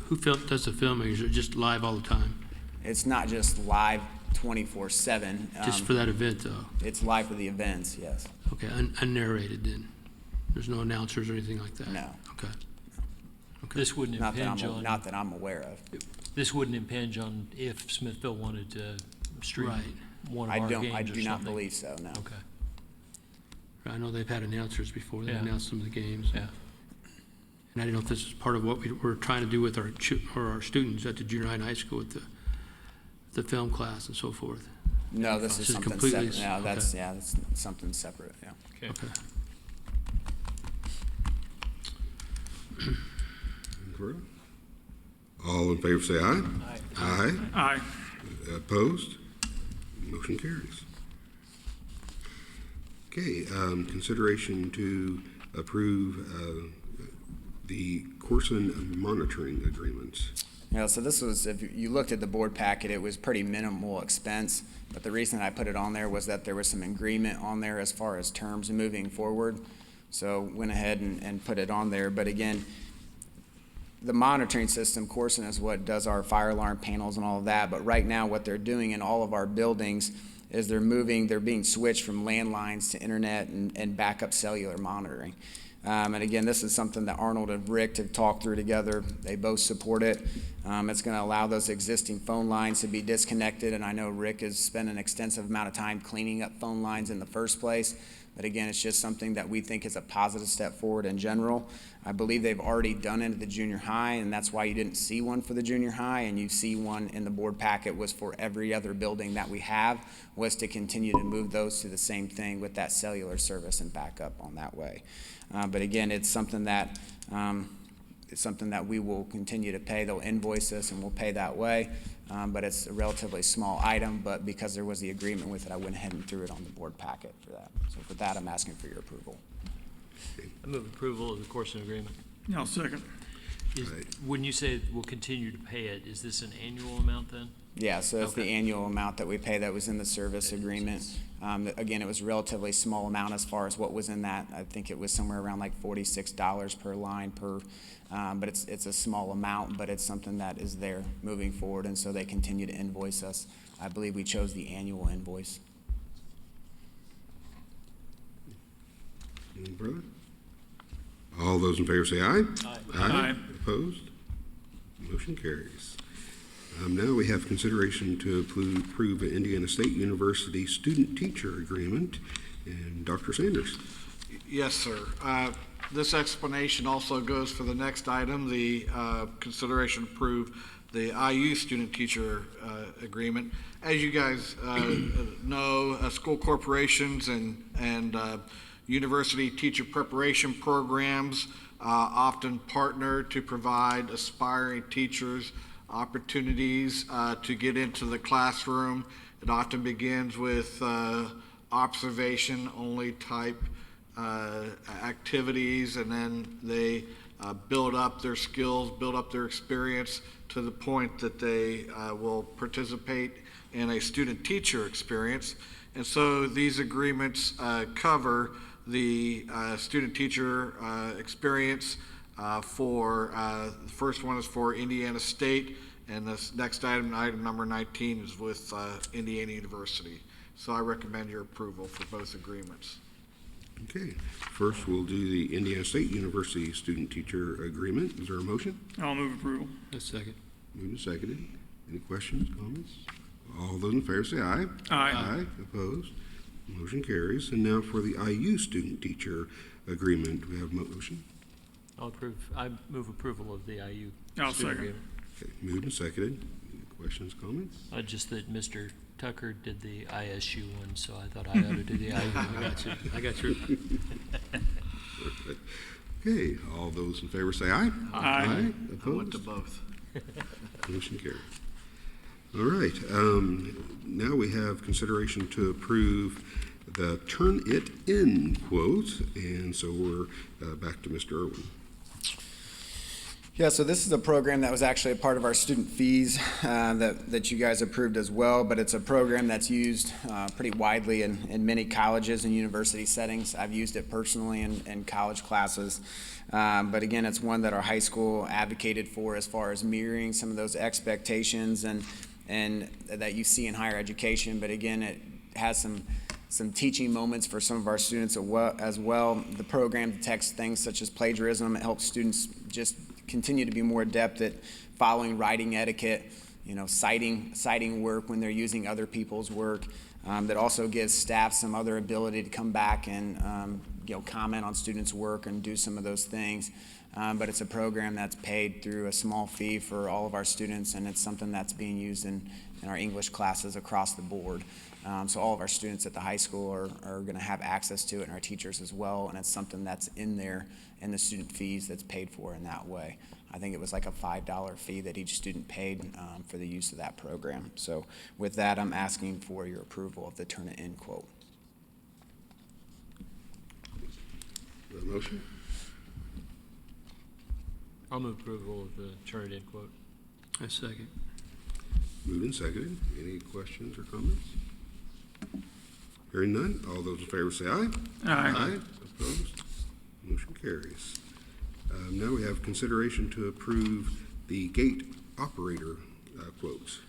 who does the filming? Is it just live all the time? It's not just live 24/7. Just for that event, though? It's live for the events, yes. Okay, unnarrated then? There's no announcers or anything like that? No. Okay. This wouldn't Not impinge on. that I'm aware of. This wouldn't impinge on if Smithville wanted to stream Right. one of our games or something. I do not believe so, no. Okay. I know they've had announcers before. They Yeah. announced some of the games. Yeah. And I didn't know if this is part of what we're trying to do with our students at the junior high and high school with the film class and so forth. No, this is This is something completely separate. No, okay. that's something separate, yeah. Okay. Okay. Further? All in favor say aye. Aye. Aye. Opposed? Motion carries. Okay, consideration to approve the Corson monitoring agreement. Yeah, so this was, if you looked at the board packet, it was pretty minimal expense, but the reason I put it on there was that there was some agreement on there as far as terms moving forward. So went ahead and put it on there, but again, the monitoring system, Corson, is what does our fire alarm panels and all of that, but right now what they're doing in all of our buildings is they're being switched from landlines to internet and backup cellular monitoring. And again, this is something that Arnold and Rick have talked through together. They both support it. It's going to allow those existing phone lines to be disconnected, and I know Rick has spent an extensive amount of time cleaning up phone lines in the first place. But again, it's just something that we think is a positive step forward in general. I believe they've already done it at the junior high, and that's why you didn't see one for the junior high, and you see one in the board packet was for every other building that we have, was to continue to move those to the same thing with that cellular service and backup on that way. But again, it's something that we will continue to pay. They'll invoice us and we'll pay that way. But it's a relatively small item, but because there was the agreement with it, I went ahead and threw it on the board packet for that. So for that, I'm asking for your approval. I move approval of the course and agreement. I'll second. When you say we'll continue to pay it, is this an annual amount then? Yeah, so it's the Okay. annual amount that we pay that was in the service agreement. Again, it was a relatively small amount as far as what was in that. I think it was somewhere around like $46 per line per, but it's a small amount, but it's something that is there moving forward, and so they continue to invoice us. I believe we chose the annual invoice. Any further? All those in favor say aye. Aye. Aye. Opposed? Motion carries. Now we have consideration to approve an Indiana State University student-teacher agreement. And Dr. Sanders. Yes, sir. This explanation also goes for the next item, the consideration to approve the IU student-teacher agreement. As you guys know, school corporations and university teacher preparation programs often partner to provide aspiring teachers opportunities to get into the classroom. It often begins with observation-only type activities, and then they build up their skills, build up their experience to the point that they will participate in a student-teacher experience. And so these agreements cover the student-teacher experience for, the first one is for Indiana State, and this next item number 19, is with Indiana University. So I recommend your approval for both agreements. Okay, first we'll do the Indiana State University student-teacher agreement. Is there a motion? I'll move approval. A second. Moved and seconded. Any questions, comments? All those in favor say aye. Aye. Opposed? Motion carries. And now for the IU student-teacher agreement. Do we have a motion? I move approval of the IU. I'll student second. agreement. Okay, moved and seconded. Any questions, comments? Just that Mr. Tucker did the ISU one, so I thought I ought to do the IU. I got you. Okay, all those in favor say aye. Aye. I went Opposed? to both. Motion carries. All right, now we have consideration to approve the turn it in quote, and so we're back to Mr. Irwin. Yeah, so this is a program that was actually a part of our student fees that you guys approved as well, but it's a program that's used pretty widely in many colleges and university settings. I've used it personally in college classes, but again, it's one that our high school advocated for as far as mirroring some of those expectations and that you see in higher education, but again, it has some teaching moments for some of our students as well. The program detects things such as plagiarism. It helps students just continue to be more adept at following writing etiquette, citing work when they're using other people's work. That also gives staff some other ability to come back and comment on students' work and do some of those things. But it's a program that's paid through a small fee for all of our students, and it's something that's being used in our English classes across the board. So all of our students at the high school are going to have access to it, and our teachers as well, and it's something that's in there in the student fees that's paid for in that way. I think it was like a $5 fee that each student paid for the use of that program. So with that, I'm asking for your approval of the turn it in quote. A motion? I'll move approval of the turn it in quote. A second. Moved and seconded. Any questions or comments? Hearing none, all those in favor say aye. Aye. Opposed? Motion carries. Now we have consideration to approve the gate operator quotes.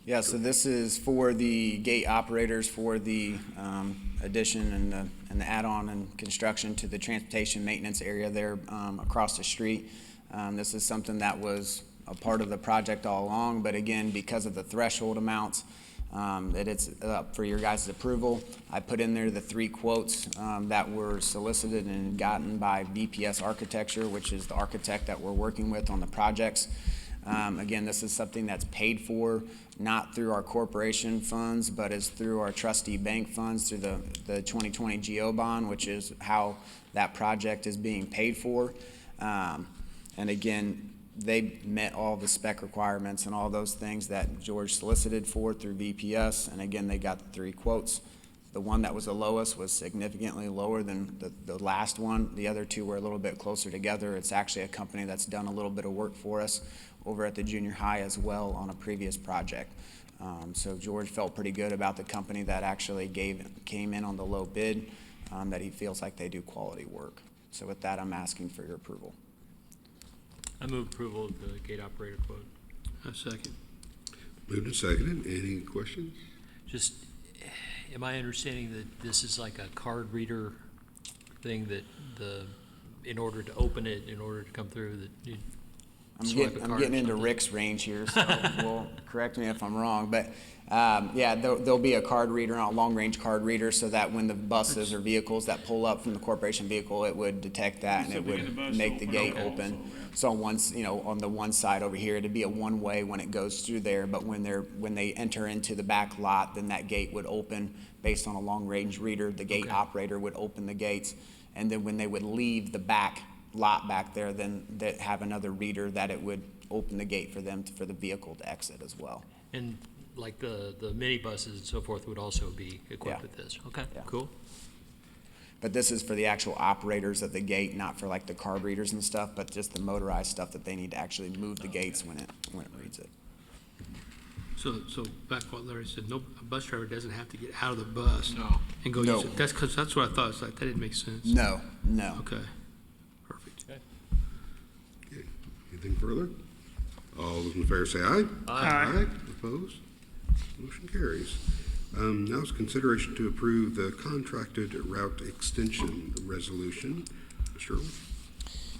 Yeah, so this is for the gate operators for the addition and the add-on and construction to the transportation maintenance area there across the street. This is something that was a part of the project all along, but again, because of the threshold amounts, that it's up for your guys' approval. I put in there the 3 quotes that were solicited and gotten by VPS Architecture, which is the architect that we're working with on the projects. Again, this is something that's paid for not through our corporation funds, but is through our trustee bank funds through the 2020 GO bond, which is how that project is being paid for. And again, they met all the spec requirements and all those things that George solicited for through VPS. And again, they got the 3 quotes. The one that was the lowest was significantly lower than the last one. The other 2 were a little bit closer together. It's actually a company that's done a little bit of work for us over at the junior high as well on a previous project. So George felt pretty good about the company that actually came in on the low bid, that he feels like they do quality work. So with that, I'm asking for your approval. I move approval of the gate operator quote. A second. Moved and seconded. Any questions? Just, am I understanding that this is like a card reader thing that in order to open it, in order to come through, that you swipe a card I'm or getting into something? Rick's range here, so well, correct me if I'm wrong, but yeah, there'll be a card reader, a long-range card reader, so that when the buses or vehicles that pull up from the corporation vehicle, it would detect that and it Something in the bus would make the open gate up open. also, yeah. So on the one side over here, it'd be a one-way when it goes through there, but when they enter into the back lot, then that gate would open based on a long-range reader. The gate operator would open the gates, and then when they would leave the back lot back there, then that have another reader that it would open the gate for them for the vehicle to exit as well. And like the minibuses and so forth would also be equipped Yeah. with this? Okay, Yeah. cool. But this is for the actual operators of the gate, not for like the card readers and stuff, but just the motorized stuff that they need to actually move the gates when it reads it. So back to what Larry said, a bus driver doesn't have to get out of the bus No. and go No. use it. That's what I thought. It's like, that didn't make sense. No. Okay, perfect. Okay. Anything further? All those in favor say aye. Aye. Opposed? Motion carries. Now is consideration to approve the contracted route extension resolution. Mr. Earl?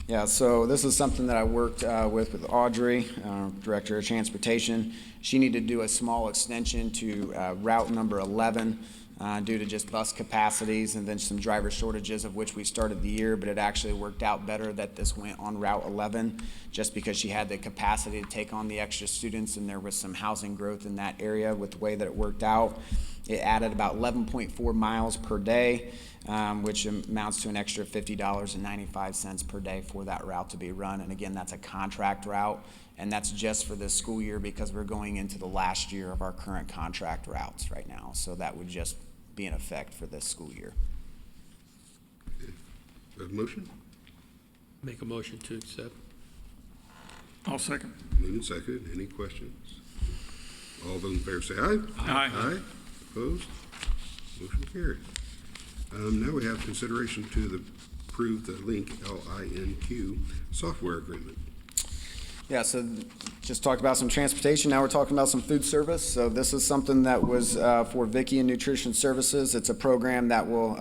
Yeah, so this is something that I worked with Audrey, Director of Transportation. She needed to do a small extension to route number 11 due to just bus capacities and then some driver shortages, of which we started the year, but it actually worked out better that this went on Route 11 just because she had the capacity to take on the extra students, and there was some housing growth in that area with the way that it worked out. It added about 11.4 miles per day, which amounts to an extra $50.95 per day for that route to be run. And again, that's a contract route, and that's just for this school year because we're going into the last year of our current contract routes right now. So that would just be in effect for this school year. Do we have a motion? Make a motion to accept. I'll second. Moved and seconded. Any questions? All those in favor say aye. Aye. Opposed? Motion carried. Now we have consideration to approve the Link, LINQ software agreement. Yeah, so just talked about some transportation. Now we're talking about some food service. So this is something that was for Vicky and Nutrition Services. It's a program that will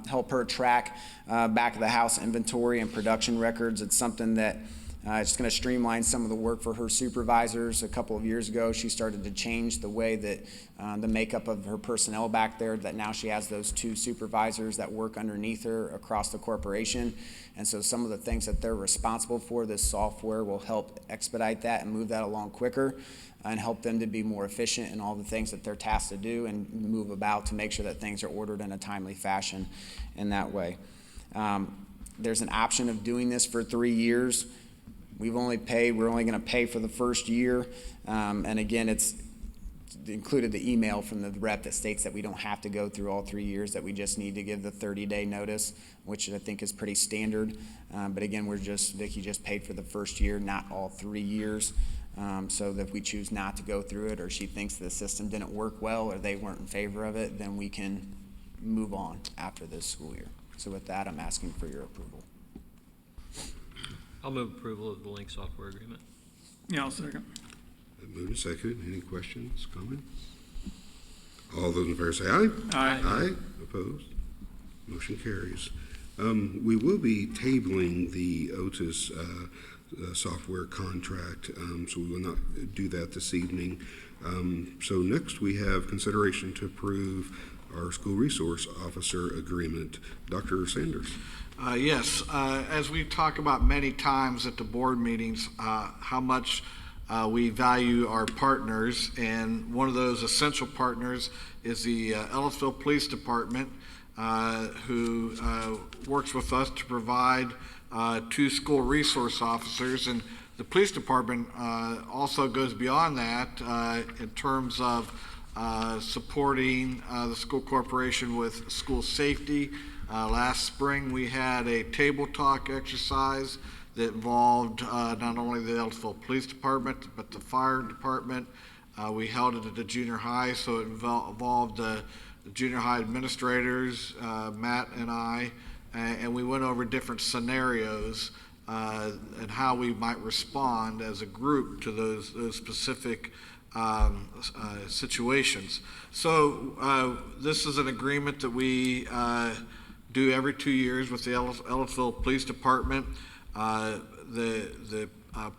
help her track back of the house inventory and production records. It's something that it's going to streamline some of the work for her supervisors. A couple of years ago, she started to change the way that the makeup of her personnel back there, that now she has those 2 supervisors that work underneath her across the corporation. And so some of the things that they're responsible for, this software will help expedite that and move that along quicker and help them to be more efficient in all the things that they're tasked to do and move about to make sure that things are ordered in a timely fashion in that way. There's an option of doing this for 3 years. We're only going to pay for the first year. And again, it's included the email from the rep that states that we don't have to go through all 3 years, that we just need to give the 30-day notice, which I think is pretty standard. But again, Vicky just paid for the first year, not all 3 years. So that if we choose not to go through it, or she thinks the system didn't work well, or they weren't in favor of it, then we can move on after this school year. So with that, I'm asking for your approval. I'll move approval of the Link software agreement. Yeah, I'll second. Moved and seconded. Any questions, comments? All those in favor say aye. Aye. Aye. Opposed? Motion carries. We will be tabling the Otis software contract, so we will not do that this evening. So next we have consideration to approve our school resource officer agreement. Dr. Sanders. Yes, as we talk about many times at the board meetings, how much we value our partners, and one of those essential partners is the Ellisville Police Department, who works with us to provide 2 school resource officers. And the police department also goes beyond that in terms of supporting the school corporation with school safety. Last spring, we had a table talk exercise that involved not only the Ellisville Police Department, but the fire department. We held it at the junior high, so it involved the junior high administrators, Matt and I, and we went over different scenarios and how we might respond as a group to those specific situations. So this is an agreement that we do every 2 years with the Ellisville Police Department. The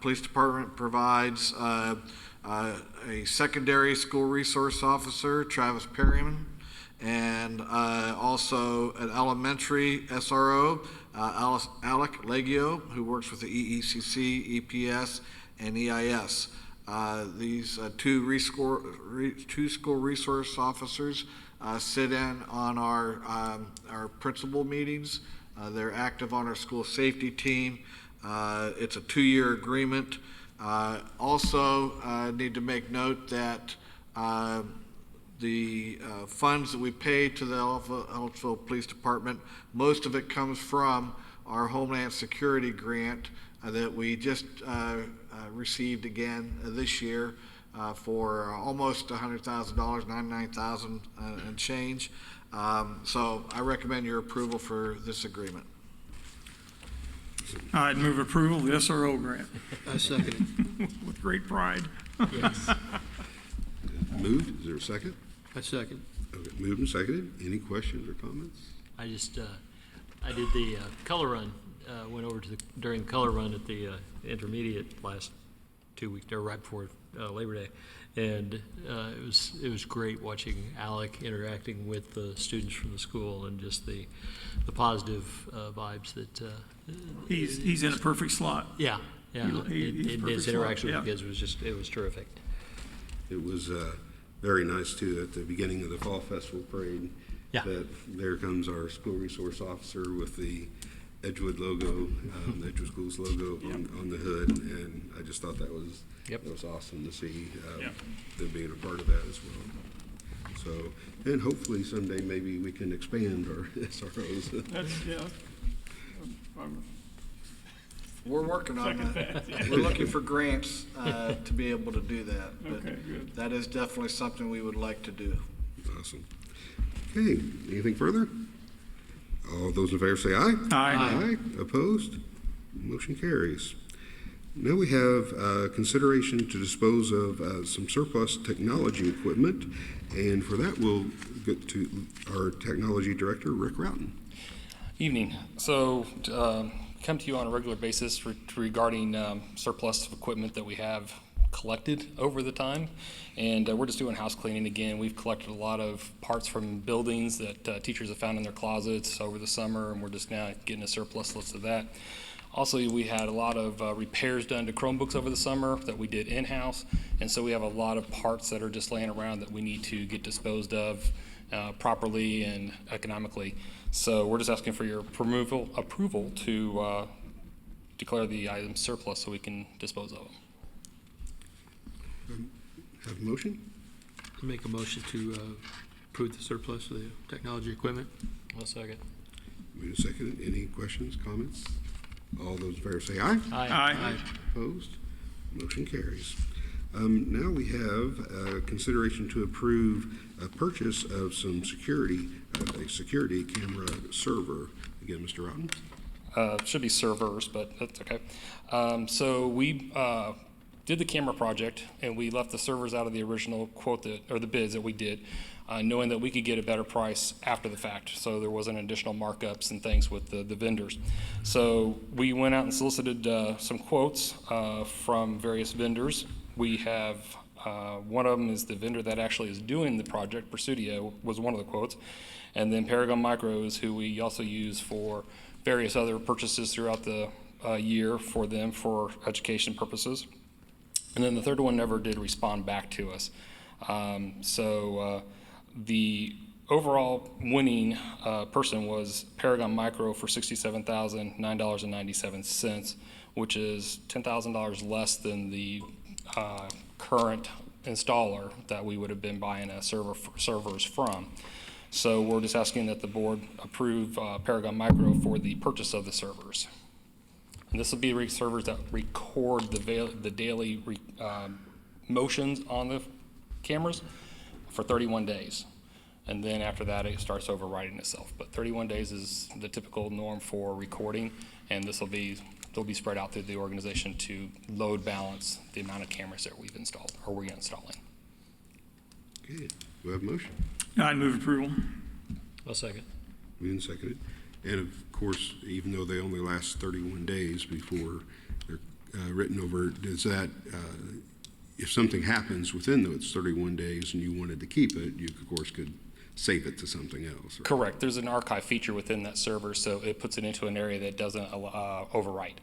police department provides a secondary school resource officer, Travis Perryman, and also an elementary SRO, Alec Legio, who works with the EECC, EPS, and EIS. These two school resource officers sit in on our principal meetings. They're active on our school safety team. It's a 2-year agreement. Also, need to make note that the funds that we pay to the Ellisville Police Department, most of it comes from our Homeland Security grant that we just received again this year for almost $100,000, $99,000 and change. So I recommend your approval for this agreement. I'd move approval of the SRO grant I second it. with great pride. Yes. Moved. Is there a second? I second. Okay. Moved and seconded. Any questions or comments? I just, I did the color run, went over to during the color run at the intermediate last 2 weeks, or right before Labor Day. And it was great watching Alec interacting with the students from the school and just the positive vibes that. He's in a perfect slot. Yeah, yeah. He's His perfect interaction slot, with the kids was terrific. It was very nice, too, at the beginning of the Fall Festival Parade. Yeah. That there comes our school resource officer with the Edgewood logo, the Edgewood Schools logo on the hood, and I just thought that was awesome to see them being a part of that as well. So, and hopefully someday maybe we can expand our SROs. That's, yeah. We're working on that. We're looking for grants to be able to do that. But Okay, good. that is definitely something we would like to do. Awesome. Okay, anything further? All those in favor say aye. Aye. Aye. Opposed? Motion carries. Now we have consideration to dispose of some surplus technology equipment, and for that we'll get to our technology director, Rick Routon. Evening. So, come to you on a regular basis regarding surplus of equipment that we have collected over the time, and we're just doing house cleaning again. We've collected a lot of parts from buildings that teachers have found in their closets over the summer, and we're just now getting a surplus list of that. Also, we had a lot of repairs done to Chromebooks over the summer that we did in-house, and so we have a lot of parts that are just laying around that we need to get disposed of properly and economically. So we're just asking for your approval to declare the items surplus so we can dispose of them. Have a motion? Make a motion to approve the surplus of the technology equipment. One second. Wait a second. Any questions, comments? All those in favor say aye. Aye. Opposed? Motion carries. Now we have consideration to approve a purchase of some a security camera server. Again, Mr. Routon. Should be servers, but that's okay. So we did the camera project, and we left the servers out of the original quote or the bids that we did, knowing that we could get a better price after the fact. So there wasn't additional markups and things with the vendors. So we went out and solicited some quotes from various vendors. We have one of them is the vendor that actually is doing the project. Presidio was one of the quotes. And then Paragon Micros, who we also use for various other purchases throughout the year for them for education purposes. And then the third one never did respond back to us. The overall winning person was Paragon Micro for $67,009.97, which is $10,000 less than the current installer that we would have been buying servers from. So we're just asking that the board approve Paragon Micro for the purchase of the servers. And this will be servers that record the daily motions on the cameras for 31 days. And then after that, it starts overwriting itself. But 31 days is the typical norm for recording, and they'll be spread out through the organization to load balance the amount of cameras that we've installed or we're installing. Okay, do we have a motion? I'd move approval. I'll second. Moved and seconded. And of course, even though they only last 31 days before they're written over, does that, if something happens within those 31 days and you wanted to keep it, you of course could save it to something else? Right? Correct. There's an archive feature within that server, so it puts it into an area that doesn't overwrite.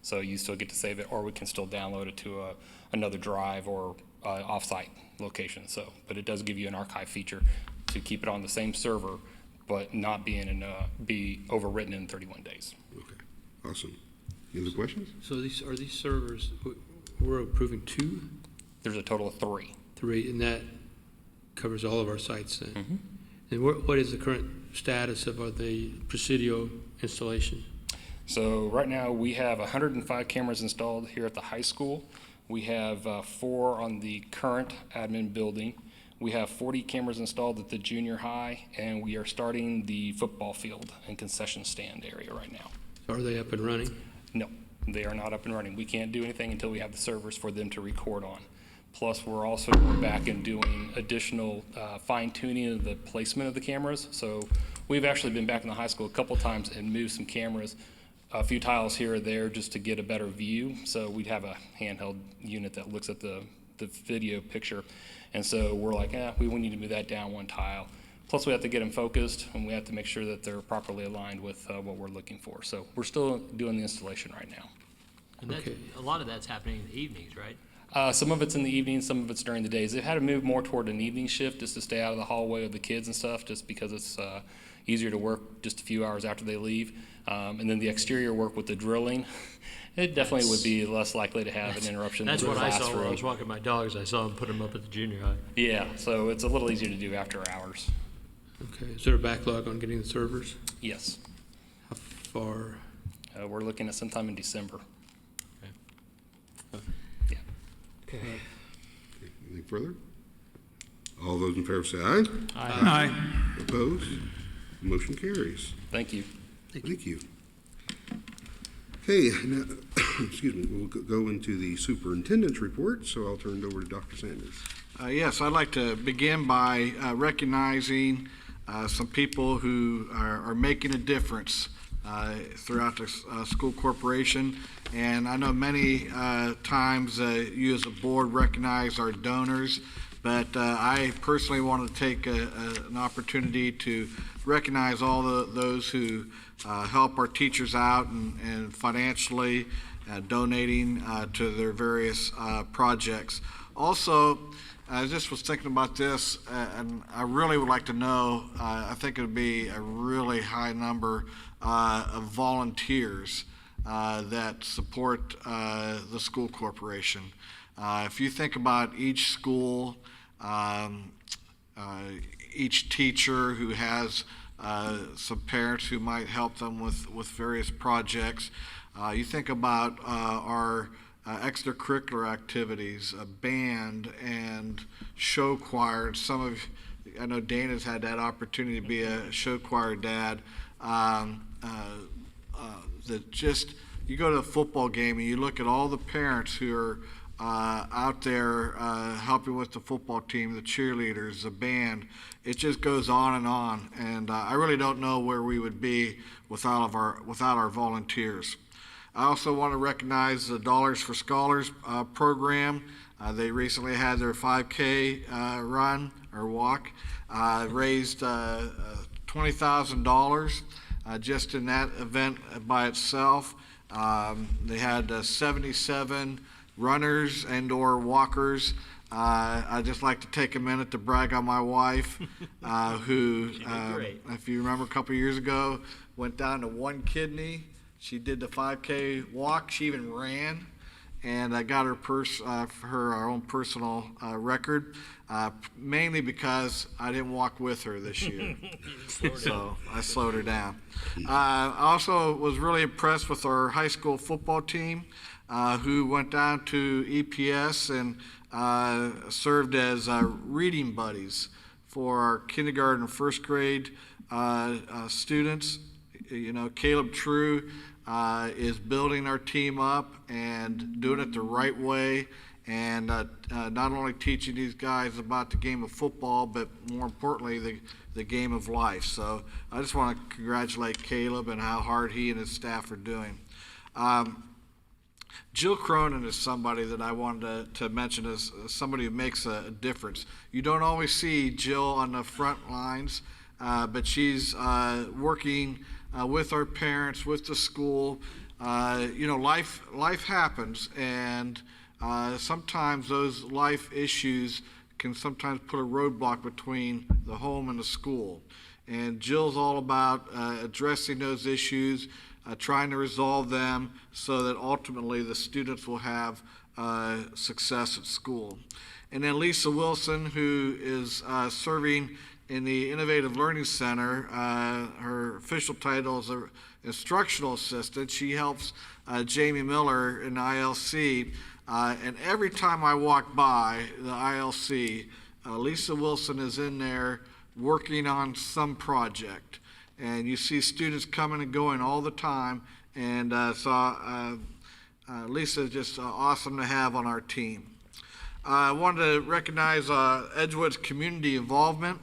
So you still get to save it, or we can still download it to another drive or offsite location. So, but it does give you an archive feature to keep it on the same server, but not be overwritten in 31 days. Okay, awesome. Any other questions? So are these servers, we're approving 2? There's a total of 3. 3, and that covers all of our sites then? Mm-hmm. And what is the current status of the Presidio installation? So right now we have 105 cameras installed here at the high school. We have 4 on the current admin building. We have 40 cameras installed at the junior high, and we are starting the football field and concession stand area right now. So are they up and running? No, they are not up and running. We can't do anything until we have the servers for them to record on. Plus, we're also going back and doing additional fine-tuning of the placement of the cameras. So we've actually been back in the high school a couple times and moved some cameras, a few tiles here or there, just to get a better view. So we'd have a handheld unit that looks at the video picture. And so we're like, we need to move that down one tile. Plus, we have to get them focused, and we have to make sure that they're properly aligned with what we're looking for. So we're still doing the installation right now. And Okay. a lot of that's happening in the evenings, right? Some of it's in the evening, some of it's during the days. They've had to move more toward an evening shift just to stay out of the hallway of the kids and stuff, just because it's easier to work just a few hours after they leave. And then the exterior work with the drilling, it definitely would be less likely to have an interruption in That's the what I saw when I classroom. was walking my dogs. I saw them put them up at the junior high. Yeah, so it's a little easier to do after hours. Okay, is there a backlog on getting the servers? Yes, How far? we're looking at sometime in December. Anything further? All those in favor say aye. Aye. Opposed? Motion carries. Thank you. Thank you. Okay, now, excuse me, we'll go into the superintendent's report, so I'll turn it over to Dr. Sanders. Yes, I'd like to begin by recognizing some people who are making a difference throughout the school corporation. And I know many times you as a board recognize our donors, but I personally want to take an opportunity to recognize all those who help our teachers out and financially donating to their various projects. Also, I just was thinking about this, and I really would like to know, I think it would be a really high number of volunteers that support the school corporation. If you think about each school, each teacher who has some parents who might help them with various projects, you think about our extracurricular activities, a band and show choir. And I know Dana's had that opportunity to be a show choir dad. You go to a football game and you look at all the parents who are out there helping with the football team, the cheerleaders, the band. It just goes on, and I really don't know where we would be without our volunteers. I also want to recognize the Dollars for Scholars program. They recently had their 5K run or walk, raised $20,000 just in that event by itself. They had 77 runners and/or walkers. I'd just like to take a minute to brag on my wife, who, if you remember a couple years ago, went down to one kidney. She did the 5K walk. She even ran, and I got her our own personal record, mainly because I didn't walk with her this year. So I slowed her down. I also was really impressed with our high school football team, who went down to EPS and served as reading buddies for our kindergarten and first grade students. You know, Caleb True is building our team up and doing it the right way, and not only teaching these guys about the game of football, but more importantly, the game of life. So I just want to congratulate Caleb and how hard he and his staff are doing. Jill Cronin is somebody that I wanted to mention as somebody who makes a difference. You don't always see Jill on the front lines, but she's working with our parents, with the school. You know, life happens, and sometimes those life issues can sometimes put a roadblock between the home and the school. And Jill's all about addressing those issues, trying to resolve them so that ultimately the students will have success at school. And then Lisa Wilson, who is serving in the Innovative Learning Center. Her official title is an instructional assistant. She helps Jamie Miller in the ILC. And every time I walk by the ILC, Lisa Wilson is in there working on some project. And you see students coming and going all the time. And so Lisa is just awesome to have on our team. I wanted to recognize Edgewood's community involvement.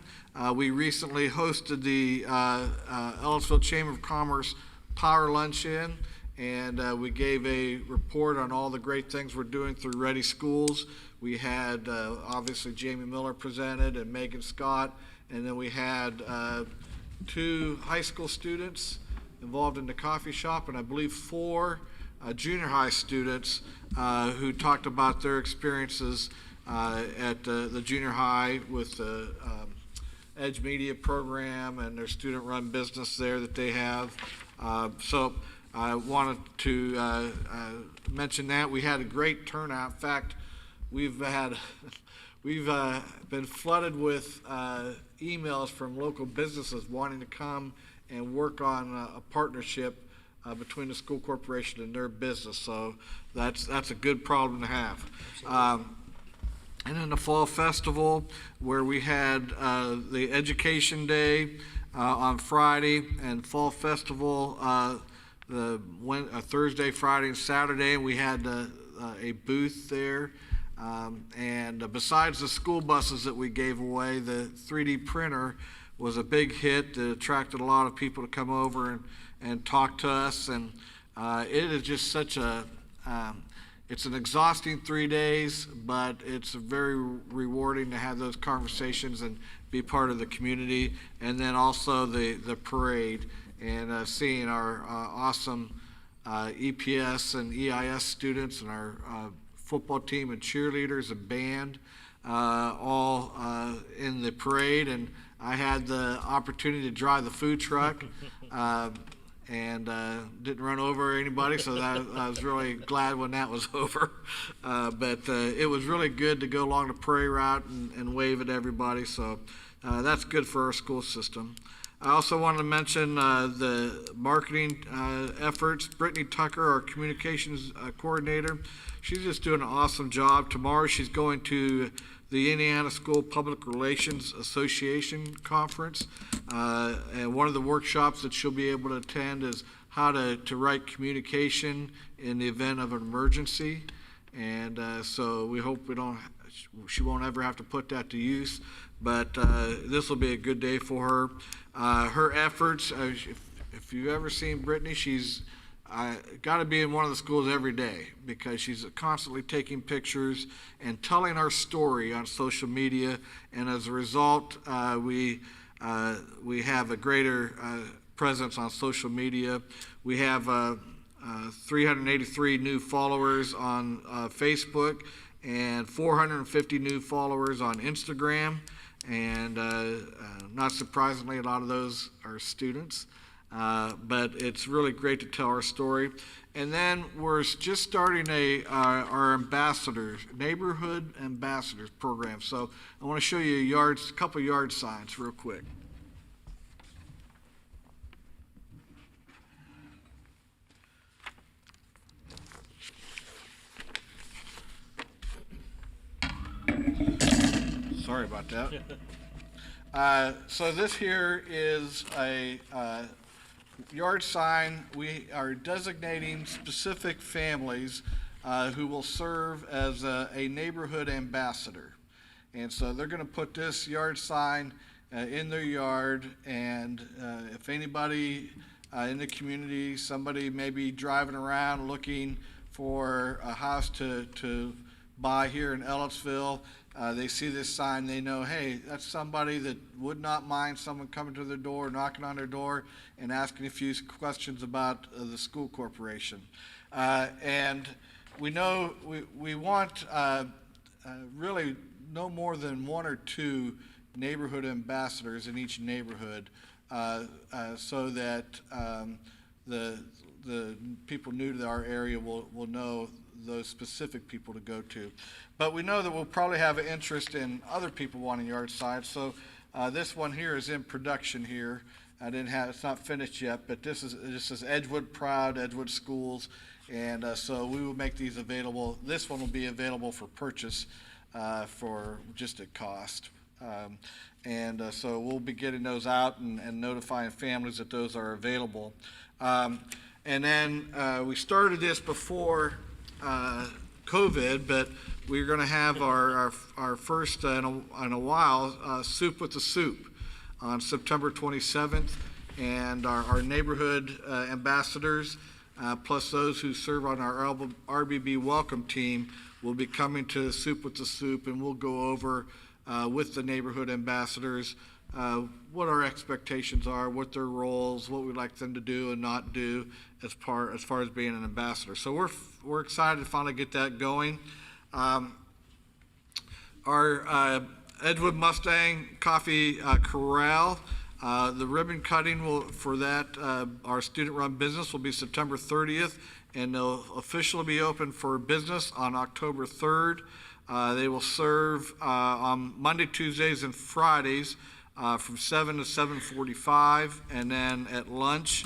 We recently hosted the Ellisville Chamber of Commerce Power Luncheon, and we gave a report on all the great things we're doing through Ready Schools. We had, obviously, Jamie Miller presented and Megan Scott, and then we had 2 high school students involved in the coffee shop, and I believe 4 junior high students who talked about their experiences at the junior high with the Edge Media program and their student-run business there that they have. So I wanted to mention that. We had a great turnout. In fact, we've been flooded with emails from local businesses wanting to come and work on a partnership between the school corporation and their business. So that's a good problem to have. And then the Fall Festival, where we had the Education Day on Friday, and Fall Festival Thursday, Friday, and Saturday. And we had a booth there. And besides the school buses that we gave away, the 3D printer was a big hit that attracted a lot of people to come over and talk to us. And it is just such a it's an exhausting 3 days, but it's very rewarding to have those conversations and be part of the community. And then also the parade and seeing our awesome EPS and EIS students and our football team and cheerleaders and band all in the parade. And I had the opportunity to drive the food truck. And didn't run over anybody, so I was really glad when that was over. But it was really good to go along the parade route and wave at everybody, so that's good for our school system. I also wanted to mention the marketing efforts. Brittany Tucker, our communications coordinator, she's just doing an awesome job. Tomorrow she's going to the Indiana School Public Relations Association Conference. And one of the workshops that she'll be able to attend is how to write communication in the event of an emergency. And so we hope she won't ever have to put that to use, but this will be a good day for her. Her efforts, if you've ever seen Brittany, she's got to be in one of the schools every day because she's constantly taking pictures and telling our story on social media. And as a result, we have a greater presence on social media. We have 383 new followers on Facebook and 450 new followers on Instagram. And not surprisingly, a lot of those are students. But it's really great to tell our story. And then we're just starting our ambassadors, neighborhood ambassadors program. So I want to show you a couple yard signs real quick. Sorry about that. So this here is a yard sign. We are designating specific families who will serve as a neighborhood ambassador. And so they're going to put this yard sign in their yard, and if anybody in the community, somebody may be driving around looking for a house to buy here in Ellettsville, they see this sign, they know, hey, that's somebody that would not mind someone coming to their door, knocking on their door, and asking a few questions about the school corporation. And we know we want really no more than one or two neighborhood ambassadors in each neighborhood so that the people new to our area will know those specific people to go to. But we know that we'll probably have an interest in other people wanting yard signs. So this one here is in production here. It's not finished yet, but this is Edgewood Proud, Edgewood Schools. And so we will make these available. This one will be available for purchase for just at cost. So we'll be getting those out and notifying families that those are available. And then we started this before COVID, but we're going to have our first in a while Soup with the Soup on September 27th, and our neighborhood ambassadors plus those who serve on our RBB welcome team will be coming to Soup with the Soup, and we'll go over with the neighborhood ambassadors what our expectations are, what their roles, what we'd like them to do and not do as far as being an ambassador. So we're excited to finally get that going. Our Edgewood Mustang Coffee Corral, the ribbon cutting for that, our student-run business will be September 30th, and they'll officially be open for business on October 3rd. They will serve on Monday, Tuesdays, and Fridays from 7 to 7:45, and then at lunch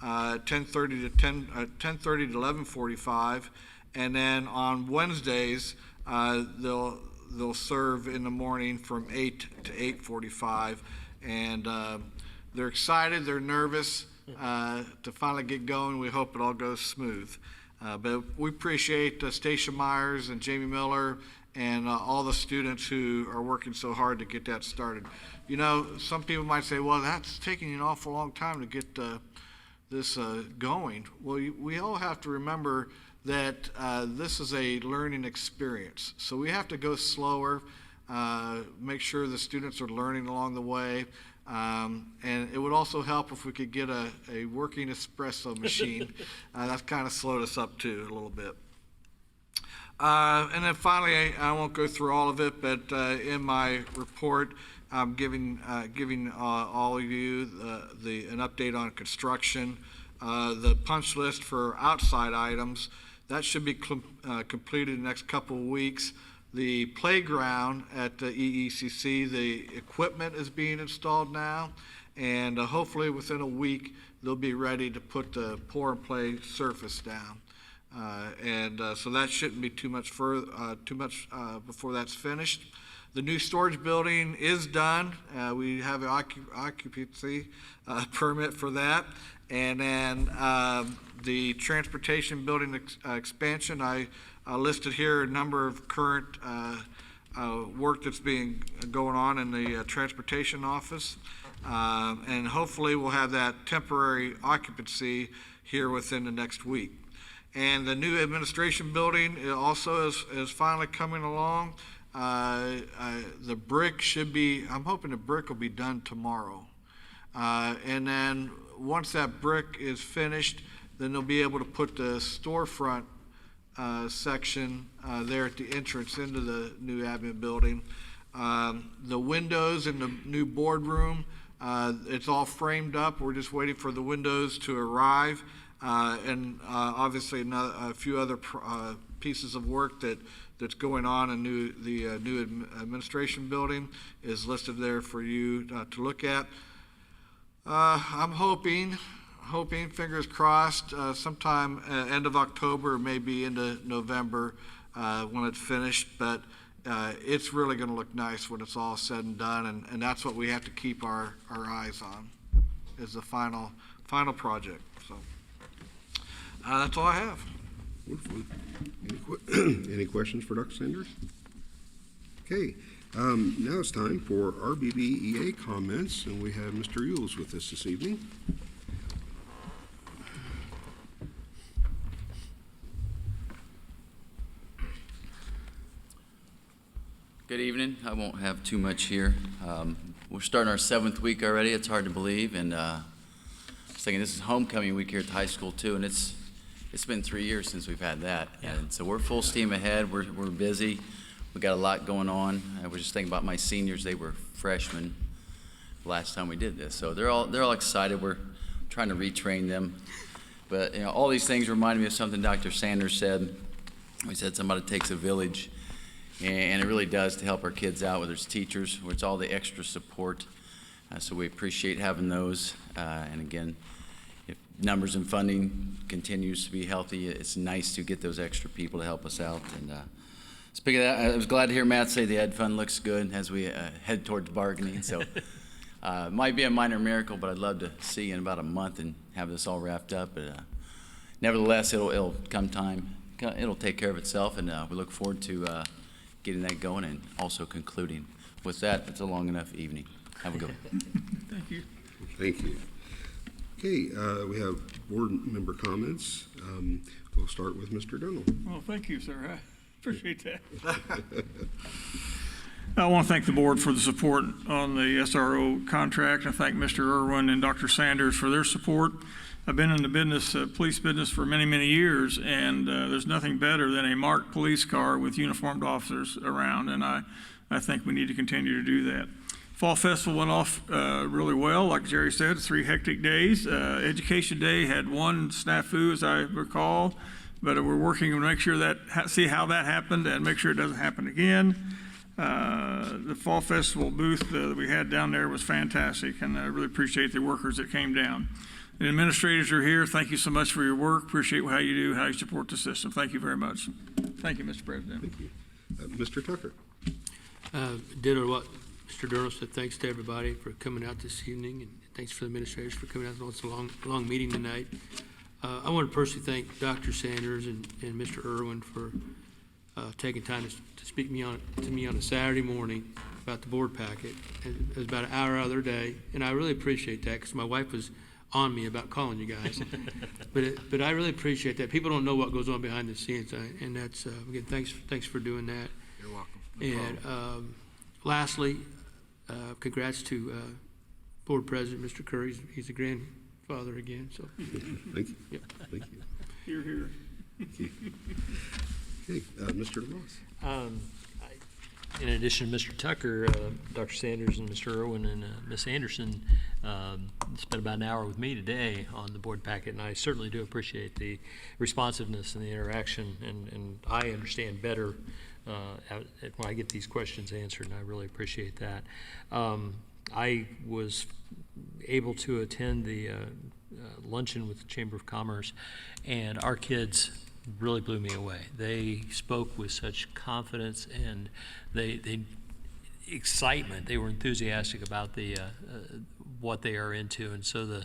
10:30 to 11:45, and then on Wednesdays they'll serve in the morning from 8 to 8:45, and they're excited, they're nervous to finally get going. We hope it all goes smooth. But we appreciate Stacia Myers and Jamie Miller and all the students who are working so hard to get that started. You know, some people might say, well, that's taking an awful long time to get this going. Well, we all have to remember that this is a learning experience. So we have to go slower, make sure the students are learning along the way. And it would also help if we could get a working espresso machine. That's kind of slowed us up too a little bit. And then finally, I won't go through all of it, but in my report, I'm giving all of you an update on construction. The punch list for outside items, that should be completed in the next couple of weeks. The playground at the EECC, the equipment is being installed now, and hopefully within a week, they'll be ready to put the pour and play surface down. So that shouldn't be too much before that's finished. The new storage building is done. We have an occupancy permit for that. And then the transportation building expansion, I listed here a number of current work that's going on in the transportation office. And hopefully we'll have that temporary occupancy here within the next week. And the new administration building also is finally coming along. The brick should be, I'm hoping the brick will be done tomorrow. And then once that brick is finished, then they'll be able to put the storefront section there at the entrance into the new admin building. The windows in the new boardroom, it's all framed up. We're just waiting for the windows to arrive. And obviously a few other pieces of work that's going on in the new administration building is listed there for you to look at. I'm hoping, fingers crossed, sometime end of October, maybe into November when it's finished. But it's really going to look nice when it's all said and done, and that's what we have to keep our eyes on, is the final project. So that's all I have. Wonderful. Any questions for Dr. Sanders? Okay, now it's time for RBBEA comments, and we have Mr. Yules with us this evening. Good evening. I won't have too much here. We're starting our 7th week already. It's hard to believe, and I was thinking this is homecoming week here at the high school too, and it's been 3 years since we've had that. Yeah. And so we're full steam ahead. We're busy. We got a lot going on. I was just thinking about my seniors. They were freshmen last time we did this, so they're all excited. We're trying to retrain them, but all these things remind me of something Dr. Sanders said. He said somebody takes a village, and it really does, to help our kids out, whether it's teachers or it's all the extra support. So we appreciate having those. And again, if numbers and funding continues to be healthy, it's nice to get those extra people to help us out. And speaking of that, I was glad to hear Matt say the Ed Fund looks good as we head towards bargaining. So it might be a minor miracle, but I'd love to see in about a month and have this all wrapped up. But nevertheless, it'll come time. It'll take care of itself, and we look forward to getting that going and also concluding. With that, it's a long enough evening. Have a good one. Thank you. Thank you. Okay, we have board member comments. We'll start with Mr. Donald. Well, thank you, sir. I appreciate that. I want to thank the board for the support on the SRO contract. I thank Mr. Irwin and Dr. Sanders for their support. I've been in the business, police business, for many, many years, and there's nothing better than a marked police car with uniformed officers around, and I think we need to continue to do that. Fall Festival went off really well. Like Jerry said, 3 hectic days. Education Day had one snafu, as I recall, but we're working to make sure see how that happened and make sure it doesn't happen again. The Fall Festival booth that we had down there was fantastic, and I really appreciate the workers that came down. The administrators are here. Thank you so much for your work. Appreciate how you do, how you support the system. Thank you very much. Thank you, Mr. President. Thank you. Mr. Tucker. Ditto what Mr. Durham said. Thanks to everybody for coming out this evening, and thanks for the administrators for coming out. It's a long meeting tonight. I want to personally thank Dr. Sanders and Mr. Irwin for taking time to speak to me on a Saturday morning about the board packet. It was about an hour out of their day, and I really appreciate that because my wife was on me about calling you guys. but I really appreciate that. People don't know what goes on behind the scenes, and that's again, thanks for doing that. You're welcome. And lastly, congrats to Board President Mr. Curry. He's a grandfather again. So Thank you. Yep. Thank you. Here. Thank you. Okay, Mr. Ross. In addition to Mr. Tucker, Dr. Sanders and Mr. Irwin and Ms. Anderson spent about an hour with me today on the board packet, and I certainly do appreciate the responsiveness and the interaction, and I understand better when I get these questions answered, and I really appreciate that. I was able to attend the luncheon with the Chamber of Commerce, and our kids really blew me away. They spoke with such confidence, and they excitement. They were enthusiastic about the what they are into, and so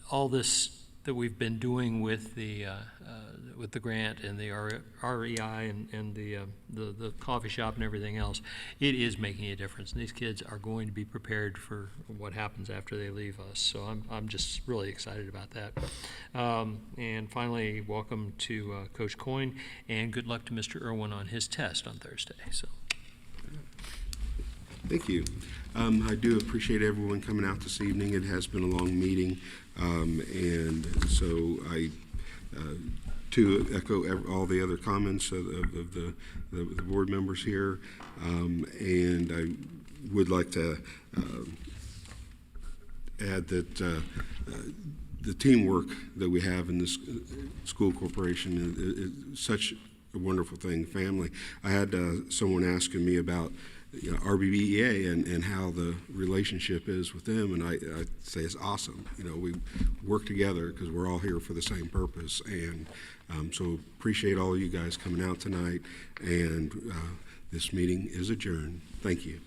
all this that we've been doing with the grant and the REI and the coffee shop and everything else, it is making a difference. And these kids are going to be prepared for what happens after they leave us. So I'm just really excited about that. And finally, welcome to Coach Coyne, and good luck to Mr. Irwin on his test on Thursday. So. Thank you. I do appreciate everyone coming out this evening. It has been a long meeting, and so to echo all the other comments of the board members here, and I would like to add that the teamwork that we have in this school corporation is such a wonderful thing. Family. I had someone asking me about RBBEA and how the relationship is with them, and I say it's awesome. We work together because we're all here for the same purpose, and so appreciate all of you guys coming out tonight, and this meeting is adjourned. Thank you.